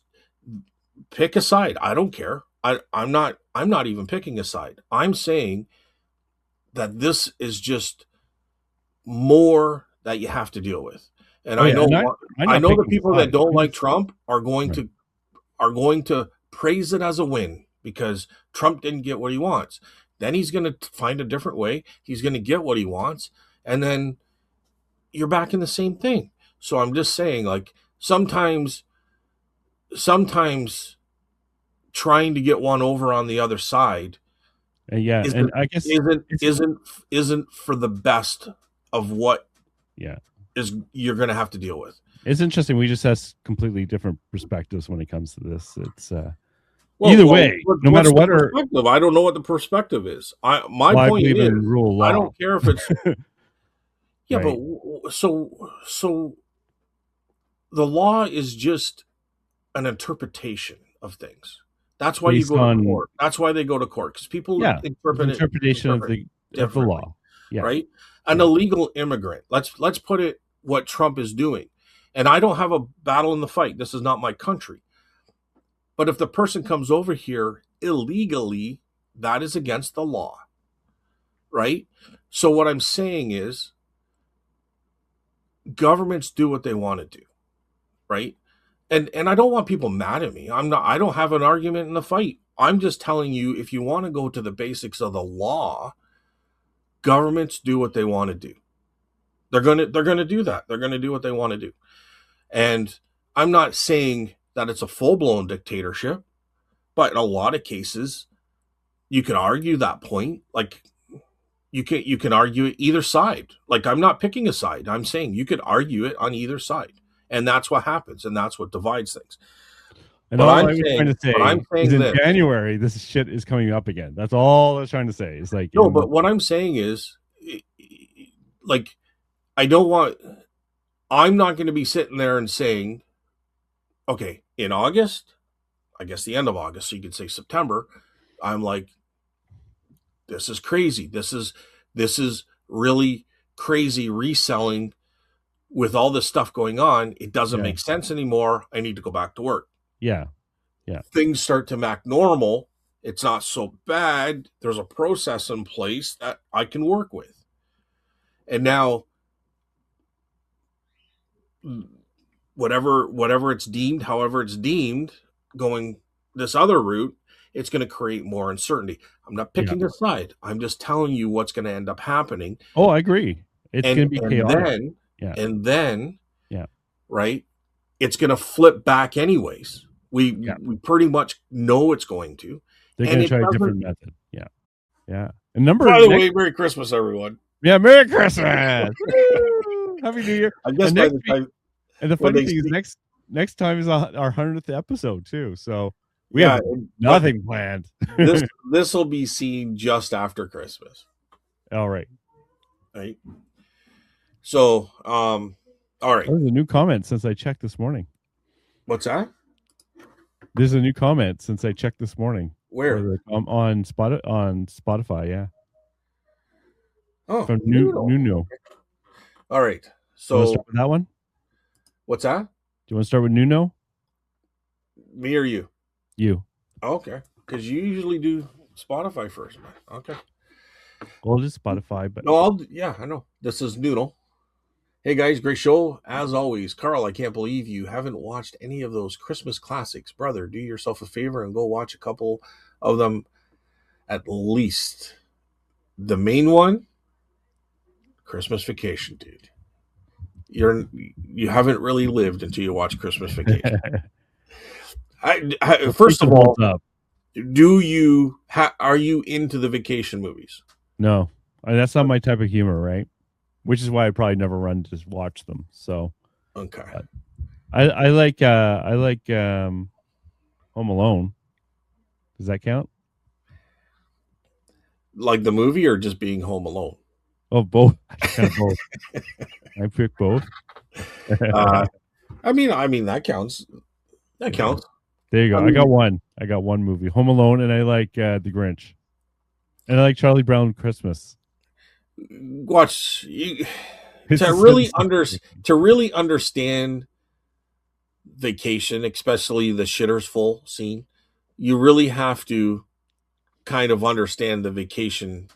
pick a side. I don't care. I'm not even picking a side. I'm saying that this is just more that you have to deal with. And Oh yeah, and I'm I not know the picking a people that side. don't I'm like just Trump right. are going to praise it as a win because Trump didn't get what he wants. Then he's going to find a different way. He's going to get what he wants, and then you're back in the same thing. So I'm just saying, like sometimes trying to get one over on the other side And yeah, and isn't I guess isn't it's isn't isn't for the best of what yeah. is you're going to have to deal with. It's interesting. We just have completely different perspectives when it comes to this. It's Well, either well, way, no matter what's the what, or perspective? I don't know what the perspective is. My well, I point believe is, in rule of I law, don't care if it's yeah, but right? so the law is just an interpretation of things. That's why you Based go to on court. That's why they go to court because people yeah, the interpretation interpret of the differently, law. Yeah, right? An yeah, illegal immigrant. Let's put it what Trump is doing. And I don't have a battle in the fight. This is not my country. But if the person comes over here illegally, that is against the law, right? So what I'm saying is governments do what they want to do, right? And I don't want people mad at me. I don't have an argument in the fight. I'm just telling you if you want to go to the basics of the law, governments do what they want to do. They're going to do that. They're going to do what they want to do. And I'm not saying that it's a full-blown dictatorship, but in a lot of cases you can argue that point. Like you can argue it either side. Like I'm not picking a side. I'm saying you could argue it on either side. And that's what happens and that's what divides things. and But all I'm I was trying saying to but I'm say is saying in this. January, this shit is coming up again. That's all I was trying to say. It's like No, in but what I'm saying is like I don't want I'm not going to be sitting there and saying, okay, in August, I guess the end of August, so you could say September, I'm like, this is crazy. This is really crazy reselling with all this stuff going on. It doesn't yeah, make sense anymore. I need to go back to work. yeah, yeah, Things start to act normal. It's not so bad. There's a process in place that I can work with. And now whatever it's deemed, however it's deemed, going this other route, it's going to create more uncertainty. I'm not yeah. picking a side. I'm just telling you what's going to end up happening. Oh, I agree. It's And going to be and chaotic. then Yeah, and then yeah, right, it's going to flip back anyways. We yeah. we pretty much know it's going to, They're and going to it try a doesn't. different method. Yeah, yeah. And number By the next, way, Merry Christmas, everyone. yeah. Merry Christmas, woo! Happy New Year. I guess And by next the week, time and the when funny they thing is see, next time is our 100th episode too. So we have yeah, but nothing planned. this will be seen just after Christmas, All right. right? So, all right. There's a new comment since I checked this morning. What's that? There's a new comment since I checked this morning for Where? the on Spotify. Yeah, Oh, from noodle. Nuno. All right. You want to start So, with that one? Do what's that? you want to start with Nuno? Me or you? You. Okay, because you usually do Spotify first, man. Okay. Well, it is Spotify, but No, yeah, I know. This is Noodle. Hey guys, great show as always. Carl, I can't believe you haven't watched any of those Christmas classics, brother. Do yourself a favor and go watch a couple of them at least. The main one, Christmas Vacation, dude. You haven't really lived until you watch Christmas Vacation. I think First it of holds all, up. are you into the vacation movies? No, that's not my type of humor, right? Which is why I probably never run to watch them. So Okay. but I like Home Alone. Does that count? Like the movie or just being home alone? Oh, both. Kind of both. I pick both. Uh, I mean that counts. That Yeah. counts. There you go. I I got mean, one. I got one movie, Home Alone, and I like The Grinch, and I like Charlie Brown Christmas. watch you, It's to a really sense of situation. to really understand vacation, especially the shitters full scene. You really have to kind of understand the vacation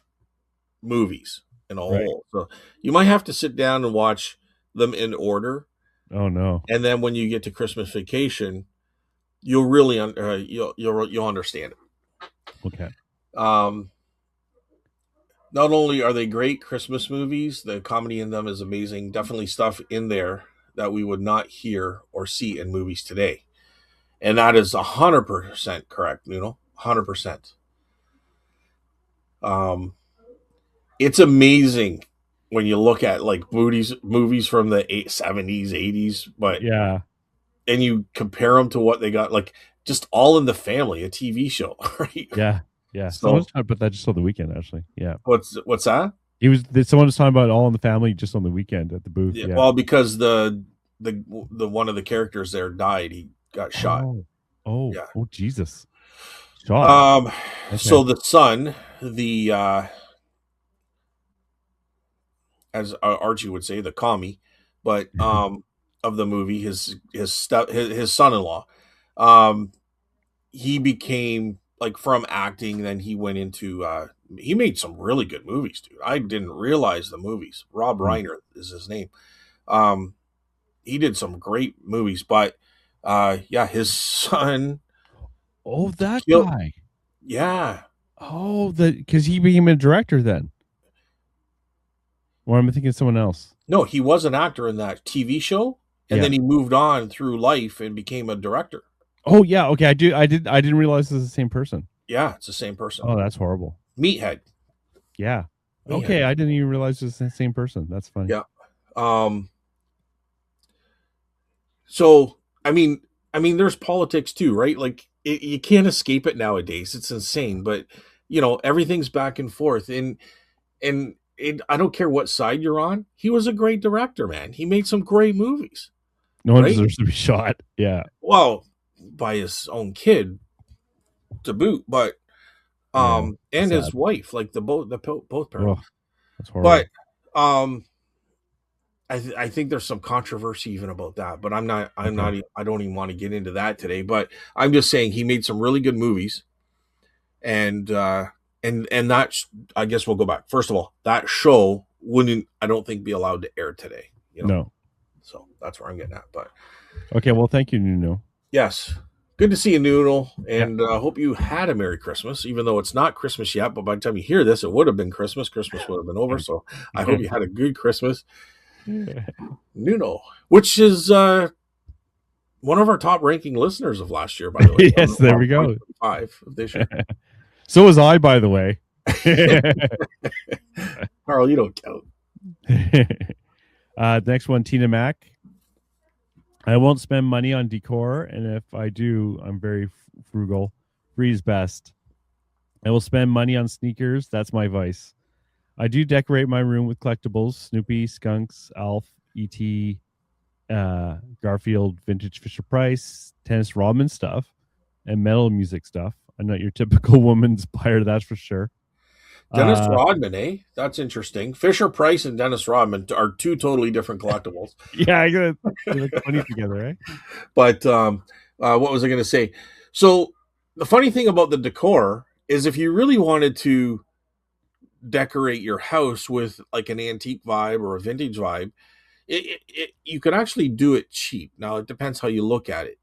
movies in a Right. whole. So you might have to sit down and watch them in order, Oh no. and then when you get to Christmas Vacation, you'll really you'll understand it. Okay. Um, not only are they great Christmas movies, the comedy in them is amazing. Definitely stuff in there that we would not hear or see in movies today, and that is 100% correct. 100%. Um, it's amazing. when you look at like movies from the 70s, 80s, but Yeah, and you compare them to what they got, like just All in the Family, a TV show, right? yeah, yeah. Someone was So talking about that just on the weekend, actually. Yeah, what's that? someone was talking about All in the Family just on the weekend at the booth. Yeah, Yeah. well, because the one of the characters there died. He got shot. Oh, oh, Yeah. oh, Jesus! Shot. Um. Okay. So the son, the as Archie would say, the commie, but of the movie, his son-in-law, um, he became like from acting. Then he went into he made some really good movies, dude. I didn't realize the movies. Rob Hmm. Reiner is his name. Um, he did some great movies, but yeah, his son Oh, that killed. guy. Yeah, Oh, because he became a director then. Or am I thinking of someone else? no, he was an actor in that TV show, and Yeah. then he moved on through life and became a director. Oh, yeah. Okay. I didn't realize this is the same person. Yeah, it's the same person. Oh, that's horrible. Meathead. Yeah. Meathead. Okay. I didn't even realize it was the same person. That's funny. Yeah. Um. So there's politics too, right? Like you can't escape it nowadays. It's insane, but everything's back and forth, and I don't care what side you're on. He was a great director, man. He made some great movies, No one right? deserves to be shot. Yeah. Well, by his own kid to boot, but Yeah. and Sad. his wife, like both parents. Oh, that's But horrible. um, I think there's some controversy even about that. But Okay. I don't even want to get into that today. But I'm just saying he made some really good movies, and I guess we'll go back. First of all, that show wouldn't, I don't think, be allowed to air today. No. So that's where I'm getting at. But Okay. Well, thank you, Nuno. yes, good to see you, Noodle, Yeah. and hope you had a Merry Christmas, even though it's not Christmas yet. But by the time you hear this, it would have been Christmas. Christmas would have been over. So I hope you had a good Christmas, Nuno, which is one of our top ranking listeners of last year, by the way. Yes. There we go. 5 of this year. So was I, by the way. Carl, you don't count. Next one, Tina Mac. I won't spend money on decor, and if I do, I'm very frugal. Free is best. I will spend money on sneakers. That's my vice. I do decorate my room with collectibles: Snoopy, Skunks, Alf, E.T., Garfield, vintage Fisher Price, Tennis Rodman stuff, and metal music stuff. I'm not your typical woman's buyer, that's for sure. Dennis Uh, Rodman, eh? That's interesting. Fisher Price and Dennis Rodman are two totally different collectibles. yeah, they look funny together, eh? But what was I going to say? So the funny thing about the decor is, if you really wanted to decorate your house with like an antique vibe or a vintage vibe, you could actually do it cheap. Now it depends how you look at it.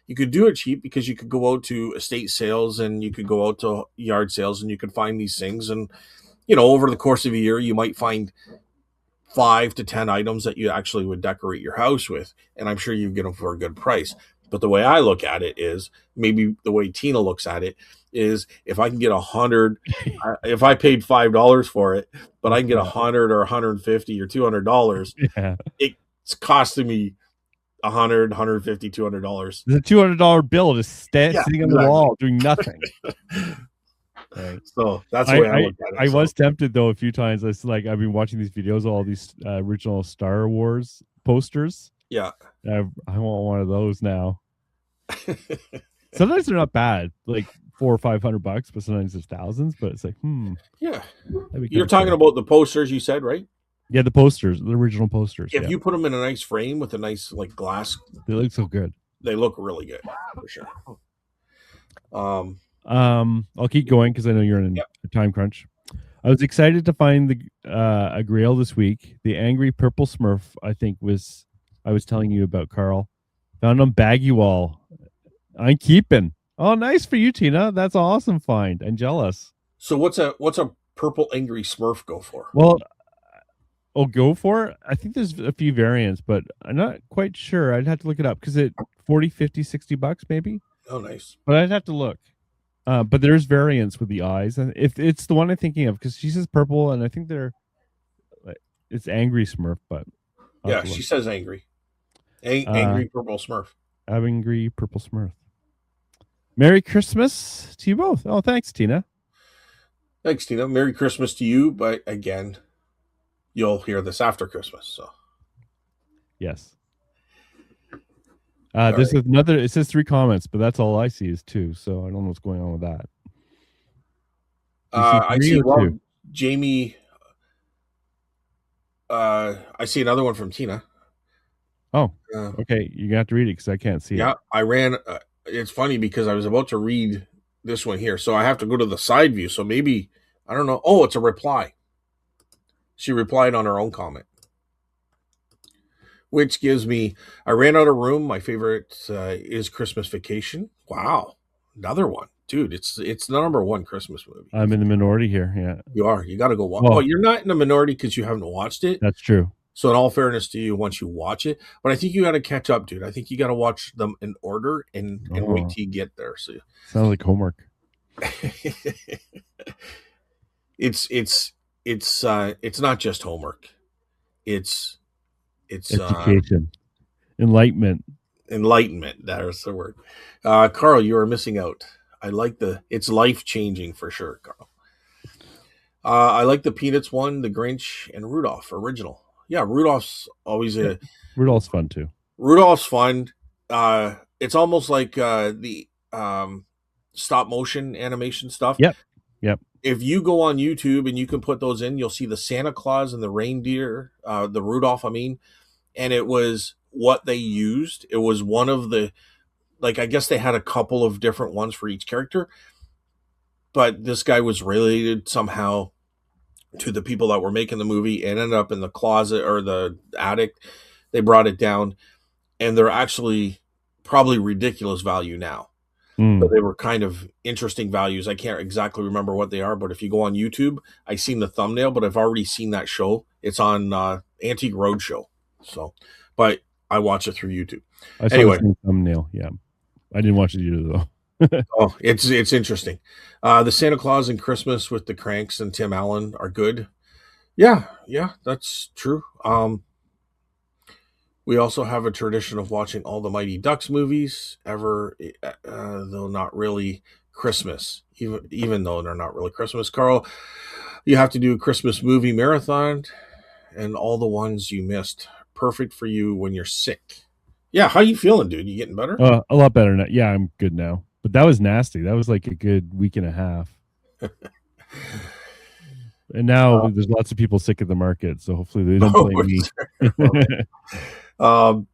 You could do it cheap because you could go out to estate sales and you could go out to yard sales and you could find these things. And over the course of a year, you might find 5 to 10 items that you actually would decorate your house with, and I'm sure you get them for a good price. But the way I look at it is, maybe the way Tina looks at it is, if I can get 100, if I paid $5 for it, but I can get 100 or 150 or $200, Yeah. it's costing me 100, 150, $200. There's a $200 bill just Yeah, sitting on the exactly. wall doing nothing. Right. So that's the way I look at it. I So, was tempted though a few times. It's like I've been watching these videos of all these original Star Wars posters. yeah. I want one of those now. Sometimes they're not bad, like $400 or $500, but sometimes there's thousands. But it's like, Yeah. that'd be You're kinda talking cool. about the posters you said, right? Yeah, the posters, the original posters. If Yeah, you put them in a nice frame with a nice like glass, they look so good. they look really good for sure. I'll keep going because I know you're in Yep. a time crunch. I was excited to find a grail this week. The angry purple Smurf, I was telling you about, Carl. Found on Baggy Wall. I'm keeping. Oh, nice for you, Tina. That's an awesome find. I'm jealous. So what's a purple angry Smurf go for? Well, go for it. I think there's a few variants, but I'm not quite sure. I'd have to look it up because it 40, 50, $60 maybe. Oh, nice. But I'd have to look. But there's variants with the eyes, and if it's the one I'm thinking of, because she says purple, and I think they're It's Angry Smurf, but I'll have Yeah, to she look. says angry. Uh, Angry purple Smurf. Angry Purple Smurf. Merry Christmas to you both. Oh, thanks, Tina. Thanks, Tina. Merry Christmas to you. But again, you'll hear this after Christmas. So, Yes. all There's right. another. It says 3 comments, but that's all I see is two. So I don't know what's going on with that. Do you see I three see. or two? Well, Jamie. I see another one from Tina. Oh, Uh, okay. You're gonna have to read it because I can't see it. yeah, I ran. It's funny because I was about to read this one here, so I have to go to the side view. So maybe I don't know. Oh, it's a reply. She replied on her own comment, which gives me. I ran out of room. My favorite is Christmas Vacation. Wow, another one, dude. It's the number one Christmas movie. I'm in the minority here. Yeah. You are. You got to go watch. Well, Well, you're not in the minority because you haven't watched it. that's true. So, in all fairness to you, once you watch it, but I think you got to catch up, dude. I think you got to watch them in order and wait Oh, till you get there. So, sounds like homework. it's it's it's not just homework. It's it's Education, enlightenment. enlightenment. That's the word. Carl, you are missing out. I like the. It's life changing for sure, Carl. I like the Peanuts one, the Grinch, and Rudolph original. Yeah, Rudolph's always Yeah, a Rudolph's fun too. Rudolph's fun. It's almost like the stop motion animation stuff. Yep. Yep. If you go on YouTube and you can put those in, you'll see the Santa Claus and the reindeer, the Rudolph, I mean, and it was what they used. It was one of the, like, I guess they had a couple of different ones for each character, but this guy was related somehow to the people that were making the movie and ended up in the closet or the attic. They brought it down, and they're actually probably ridiculous value now. But Mm. they were kind of interesting values. I can't exactly remember what they are, but if you go on YouTube, I seen the thumbnail, but I've already seen that show. It's on Antique Roadshow. So, but I watch it through YouTube. I saw the Anyway, same thumbnail. Yeah, I didn't watch it either though. oh, it's interesting. The Santa Claus and Christmas with the Cranks and Tim Allen are good. Yeah, yeah, that's true. We also have a tradition of watching all the Mighty Ducks movies, though not really Christmas, even though they're not really Christmas. Carl, you have to do a Christmas movie marathon and all the ones you missed. Perfect for you when you're sick. Yeah, how you feeling, dude? You getting better? A lot better now. Yeah, I'm good now. But that was nasty. That was like a good week and a half. And now Uh, there's lots of people sick at the market, so hopefully they don't blame me. okay. Um,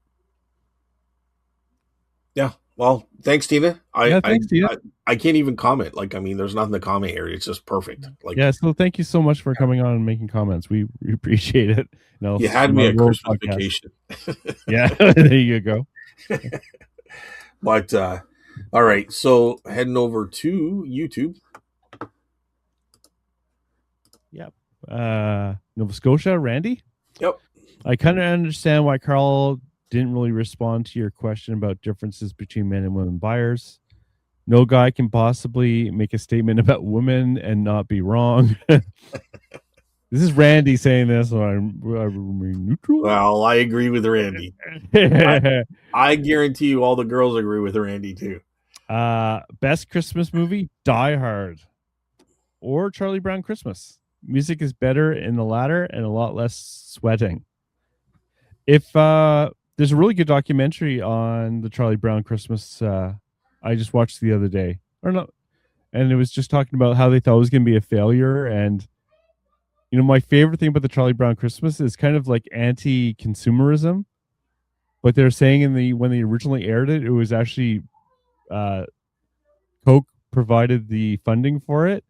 yeah. Well, thanks, Tina. Yeah, thanks, Tina. I can't even comment. Like, I mean, there's nothing to comment here. It's just perfect. Like, Yeah, so thank you so much for coming on and making comments. We appreciate it. And I'll you see had you me on at World Christmas Podcast. vacation. Yeah, there you go. But all right, so heading over to YouTube. Yep. Nova Scotia, Randy. Yep. I kind of understand why Carl didn't really respond to your question about differences between men and women buyers. No guy can possibly make a statement about women and not be wrong. This is Randy saying this, so I'm neutral. Well, I agree with Randy. I guarantee you, all the girls agree with Randy too. Best Christmas movie: Die Hard or Charlie Brown Christmas. Music is better in the latter and a lot less sweating. If there's a really good documentary on the Charlie Brown Christmas, I just watched the other day, or not, and it was just talking about how they thought it was going to be a failure. And you know, my favorite thing about the Charlie Brown Christmas is kind of like anti-consumerism. But they're saying in the when they originally aired it, it was actually Coke provided the funding for it.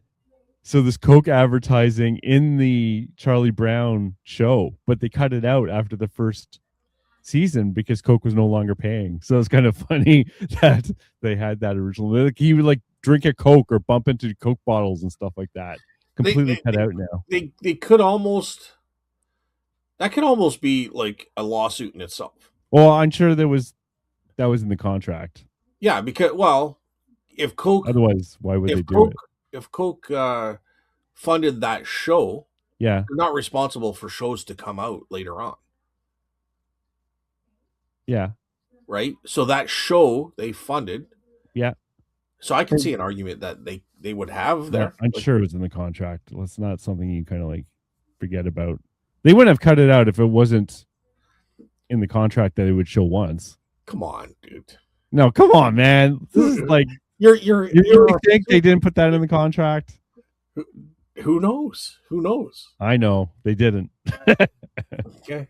So there's Coke advertising in the Charlie Brown show, but they cut it out after the first season because Coke was no longer paying. So it's kind of funny that they had that original. Like, he would like drink a Coke or bump into Coke bottles and stuff like that. Completely cut out now. They could almost, that could almost be like a lawsuit in itself. Well, I'm sure that was in the contract. Yeah, because well, if Coke Otherwise, why would they if do Coke it? if Coke funded that show, Yeah. They're not responsible for shows to come out later on, Yeah. right? So that show they funded. Yeah. So I can see an argument that they would have Well, there. I'm Like, sure it was in the contract. It's not something you kind of like forget about. They wouldn't have cut it out if it wasn't in the contract that it would show once. come on, dude. No, come on, man. This is like you really You're think they didn't put that in the contract? who knows? Who knows? I know they didn't. Okay.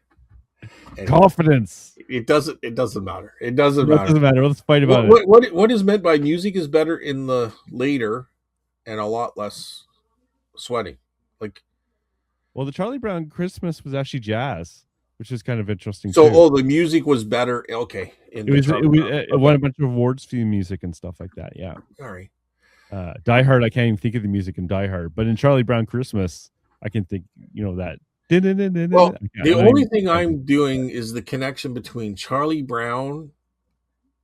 Anyway, Confidence. it doesn't matter. It doesn't It matter. doesn't matter. Let's fight about What, it. what is meant by music is better in the later and a lot less sweating. Like, Well, the Charlie Brown Christmas was actually jazz, which is kind of interesting so, too. the music was better. Okay, in It the was Charlie it was Brown. it won a bunch of awards for the music and stuff like that. Yeah. Sorry. Die Hard, I can't even think of the music in Die Hard, but in Charlie Brown Christmas, I can think, that. Well, the only thing I I'm doing is the connection between Charlie Brown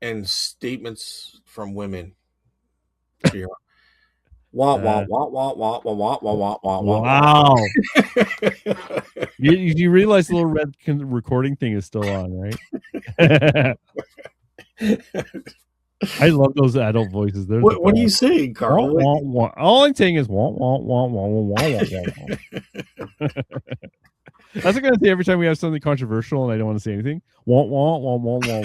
and statements from women. Here. Wah wah uh, wah wah wah wah wah wah wah wah wah. wow. You realize the little red recording thing is still on, right? I love those adult voices. They're the What are you best. saying, Wah, Carl? wah, wah. All I'm saying is wah, wah, wah, wah, wah, wah, wah, wah. That's what I'm going to say every time we have something controversial and I don't want to say anything. Wah, wah, wah, wah, wah,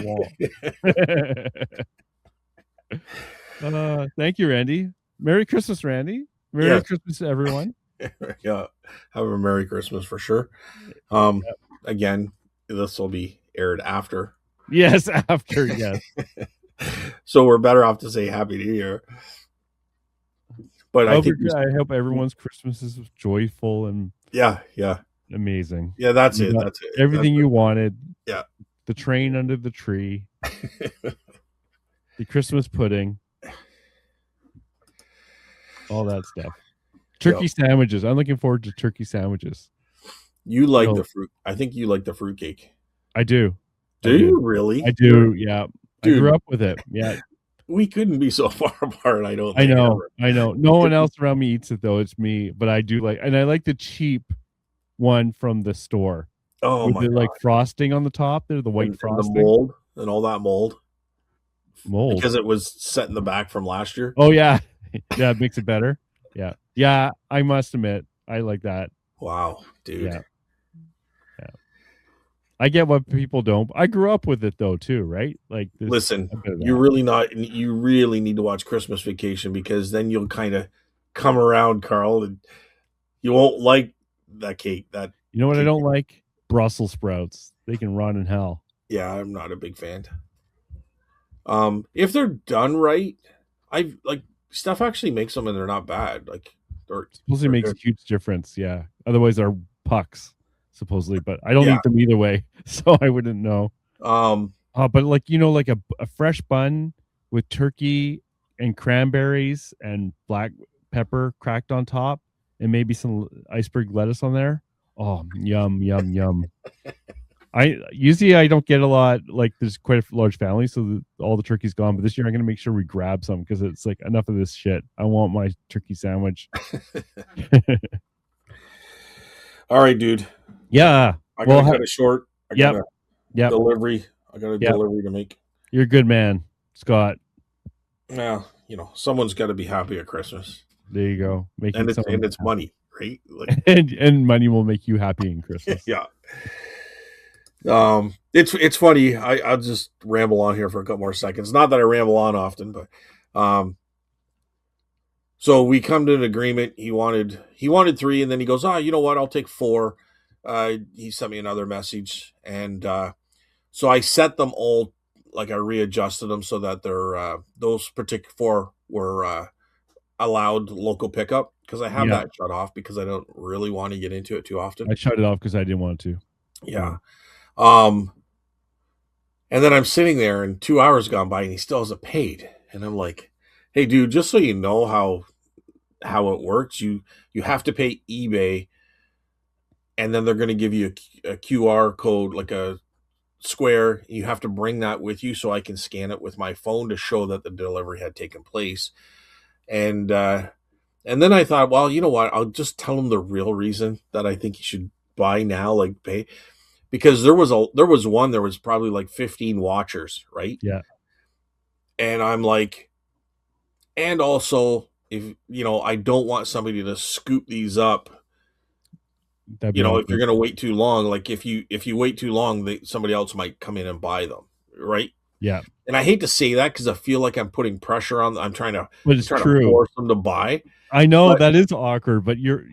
wah. Thank you, Randy. Merry Christmas, Randy. Merry Yes. Christmas to everyone. Yeah. Have a Merry Christmas for sure. Um, Again, this will be aired after. Yes, after, yes. So we're better off to say Happy New Year. But I think I hope everyone's Christmas is joyful and yeah. amazing. Yeah, that's You it. got That's it. everything you wanted. Yeah. The train under the tree. The Christmas pudding. All that stuff. Turkey sandwiches. I'm looking forward to turkey sandwiches. You like the fruit. I think you like the fruit cake. I do. Do you really? I do. Yeah. Dude, I grew up with it. Yeah. We couldn't be so far apart. I don't. I know. No one else around me eats it though. It's me. But I do and I like the cheap one from the store. Oh with my God. Like frosting on the top. They're the white frosting. And the mold and all that mold. Mold. Because it was set in the back from last year. Oh yeah. Yeah, it makes it better. Yeah. Yeah, I must admit, I like that. Wow, dude. Yeah. I get what people don't. I grew up with it though too, right? Like listen, you really need to watch Christmas Vacation because then you'll kind of come around, Carl, and you won't like that cake. That you know what cake. I don't like? Brussels sprouts. They can rot in hell. Yeah, I'm not a big fan. If they're done right, I like stuff actually makes them and they're not bad. Like supposedly makes a huge difference. Yeah. Otherwise, they're pucks supposedly, but I don't eat them either way, so I wouldn't know. But like like a fresh bun with turkey and cranberries and black pepper cracked on top, and maybe some iceberg lettuce on there. Oh, yum, yum, yum. I don't get a lot. Like there's quite a large family, so all the turkey's gone. But this year I'm gonna make sure we grab some because it's like enough of this shit. I want my turkey sandwich. All right, dude. Yeah. I gotta cut it short. I got a delivery. I got a delivery to make. You're a good man, Scott. Well, someone's got to be happy at Christmas. There you go. And it's money, right? Like, and money will make you happy in Christmas. Yeah. It's funny. I'll just ramble on here for a couple more seconds. Not that I ramble on often, but so we come to an agreement. He wanted 3, and then he goes, you know what? I'll take 4. He sent me another message, and so I set them all, like I readjusted them so that they're those particular 4 were allowed local pickup because I have that shut off because I don't really want to get into it too often. I shut it off because I didn't want to. Yeah. And then I'm sitting there and 2 hours gone by and he still hasn't paid. And I'm like, hey, dude, just so you know how it works, you have to pay eBay, and then they're going to give you a QR code, like a square. You have to bring that with you so I can scan it with my phone to show that the delivery had taken place. And And then I thought, well, you know what? I'll just tell him the real reason that I think he should buy now, like pay, because there was probably like 15 watchers, right? Yeah, And I'm like, and also if I don't want somebody to scoop these up. that'd be If you're awkward. going to wait too long, like if you wait too long, somebody else might come in and buy them, right? Yeah, And I hate to say that because I feel like I'm putting pressure on. but I'm it's trying to true. force them to buy. I know But that is awkward, but you're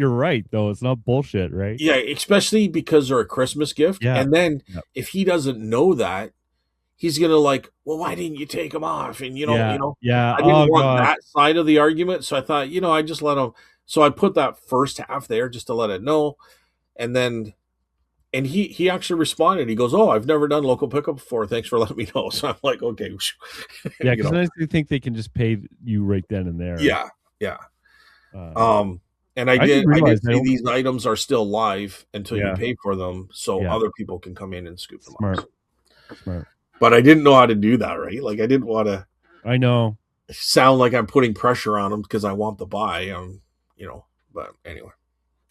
right though. It's not bullshit, right? yeah, especially because they're a Christmas gift. Yeah. And then Yeah. if he doesn't know that, he's gonna like, well, why didn't you take them off? And Yeah. Yeah. I didn't Oh want god. that side of the argument, so I thought, I just let him. So I put that first half there just to let it know, and then and he actually responded. He goes, "Oh, I've never done local pickup before. Thanks for letting me know." So I'm like, "Okay, Yeah, you because know, sometimes they think they can just pay you right then and there. yeah, yeah." Um, And I I didn't did realize I say only. these items are still live until you Yeah. pay for them, so Yeah. other people can come in and scoop them Smart. up. Smart. But I didn't know how to do that, right? Like I didn't want to I know. sound like I'm putting pressure on them because I want the buy. But anyway,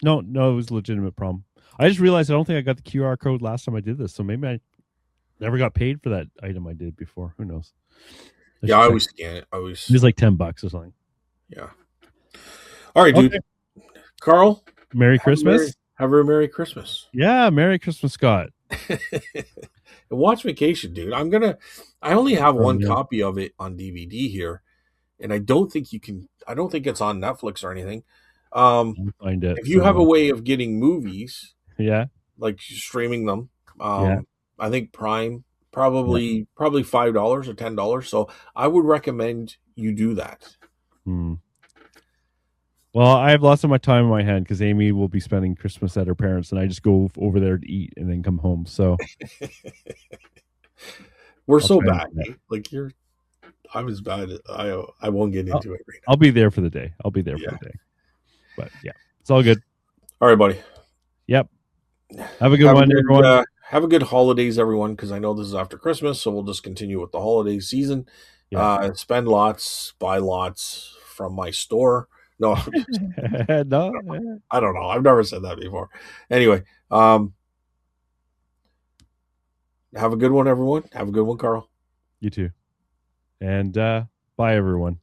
No, no, it was a legitimate problem. I just realized I don't think I got the QR code last time I did this, so maybe I never got paid for that item I did before. Who knows? I yeah, should I check. always scan it. I It always, was like $10 or something. yeah. All right, dude. Okay. Carl, Merry Christmas. have a Merry Christmas. Yeah, Merry Christmas, Scott. And watch Vacation, dude. I only have Oh, one yeah. copy of it on DVD here, and I don't think you can. I don't think it's on Netflix or anything. Um, I'll find it if you have a somewhere. way of getting movies, Yeah. like streaming them, Yeah. I think Prime Yeah. probably $5 or $10. So I would recommend you do that. Hmm. Well, I have lots of my time in my hand because Amy will be spending Christmas at her parents, and I just go over there to eat and then come home. So We're I'll so try and bad, do that. eh? Like I'm as bad. I won't get I'll, into it right I'll be there for the day. I'll be there now. for Yeah. the day. But yeah, it's all good. All right, buddy. Yep. Have a good one, everyone. Have a good holidays, everyone. Because I know this is after Christmas, so we'll just continue with the holiday season. Yeah. Spend lots, buy lots from my store. No, No. I don't know. I've never said that before. Anyway, have a good one, everyone. Have a good one, Carl. You too. And bye, everyone.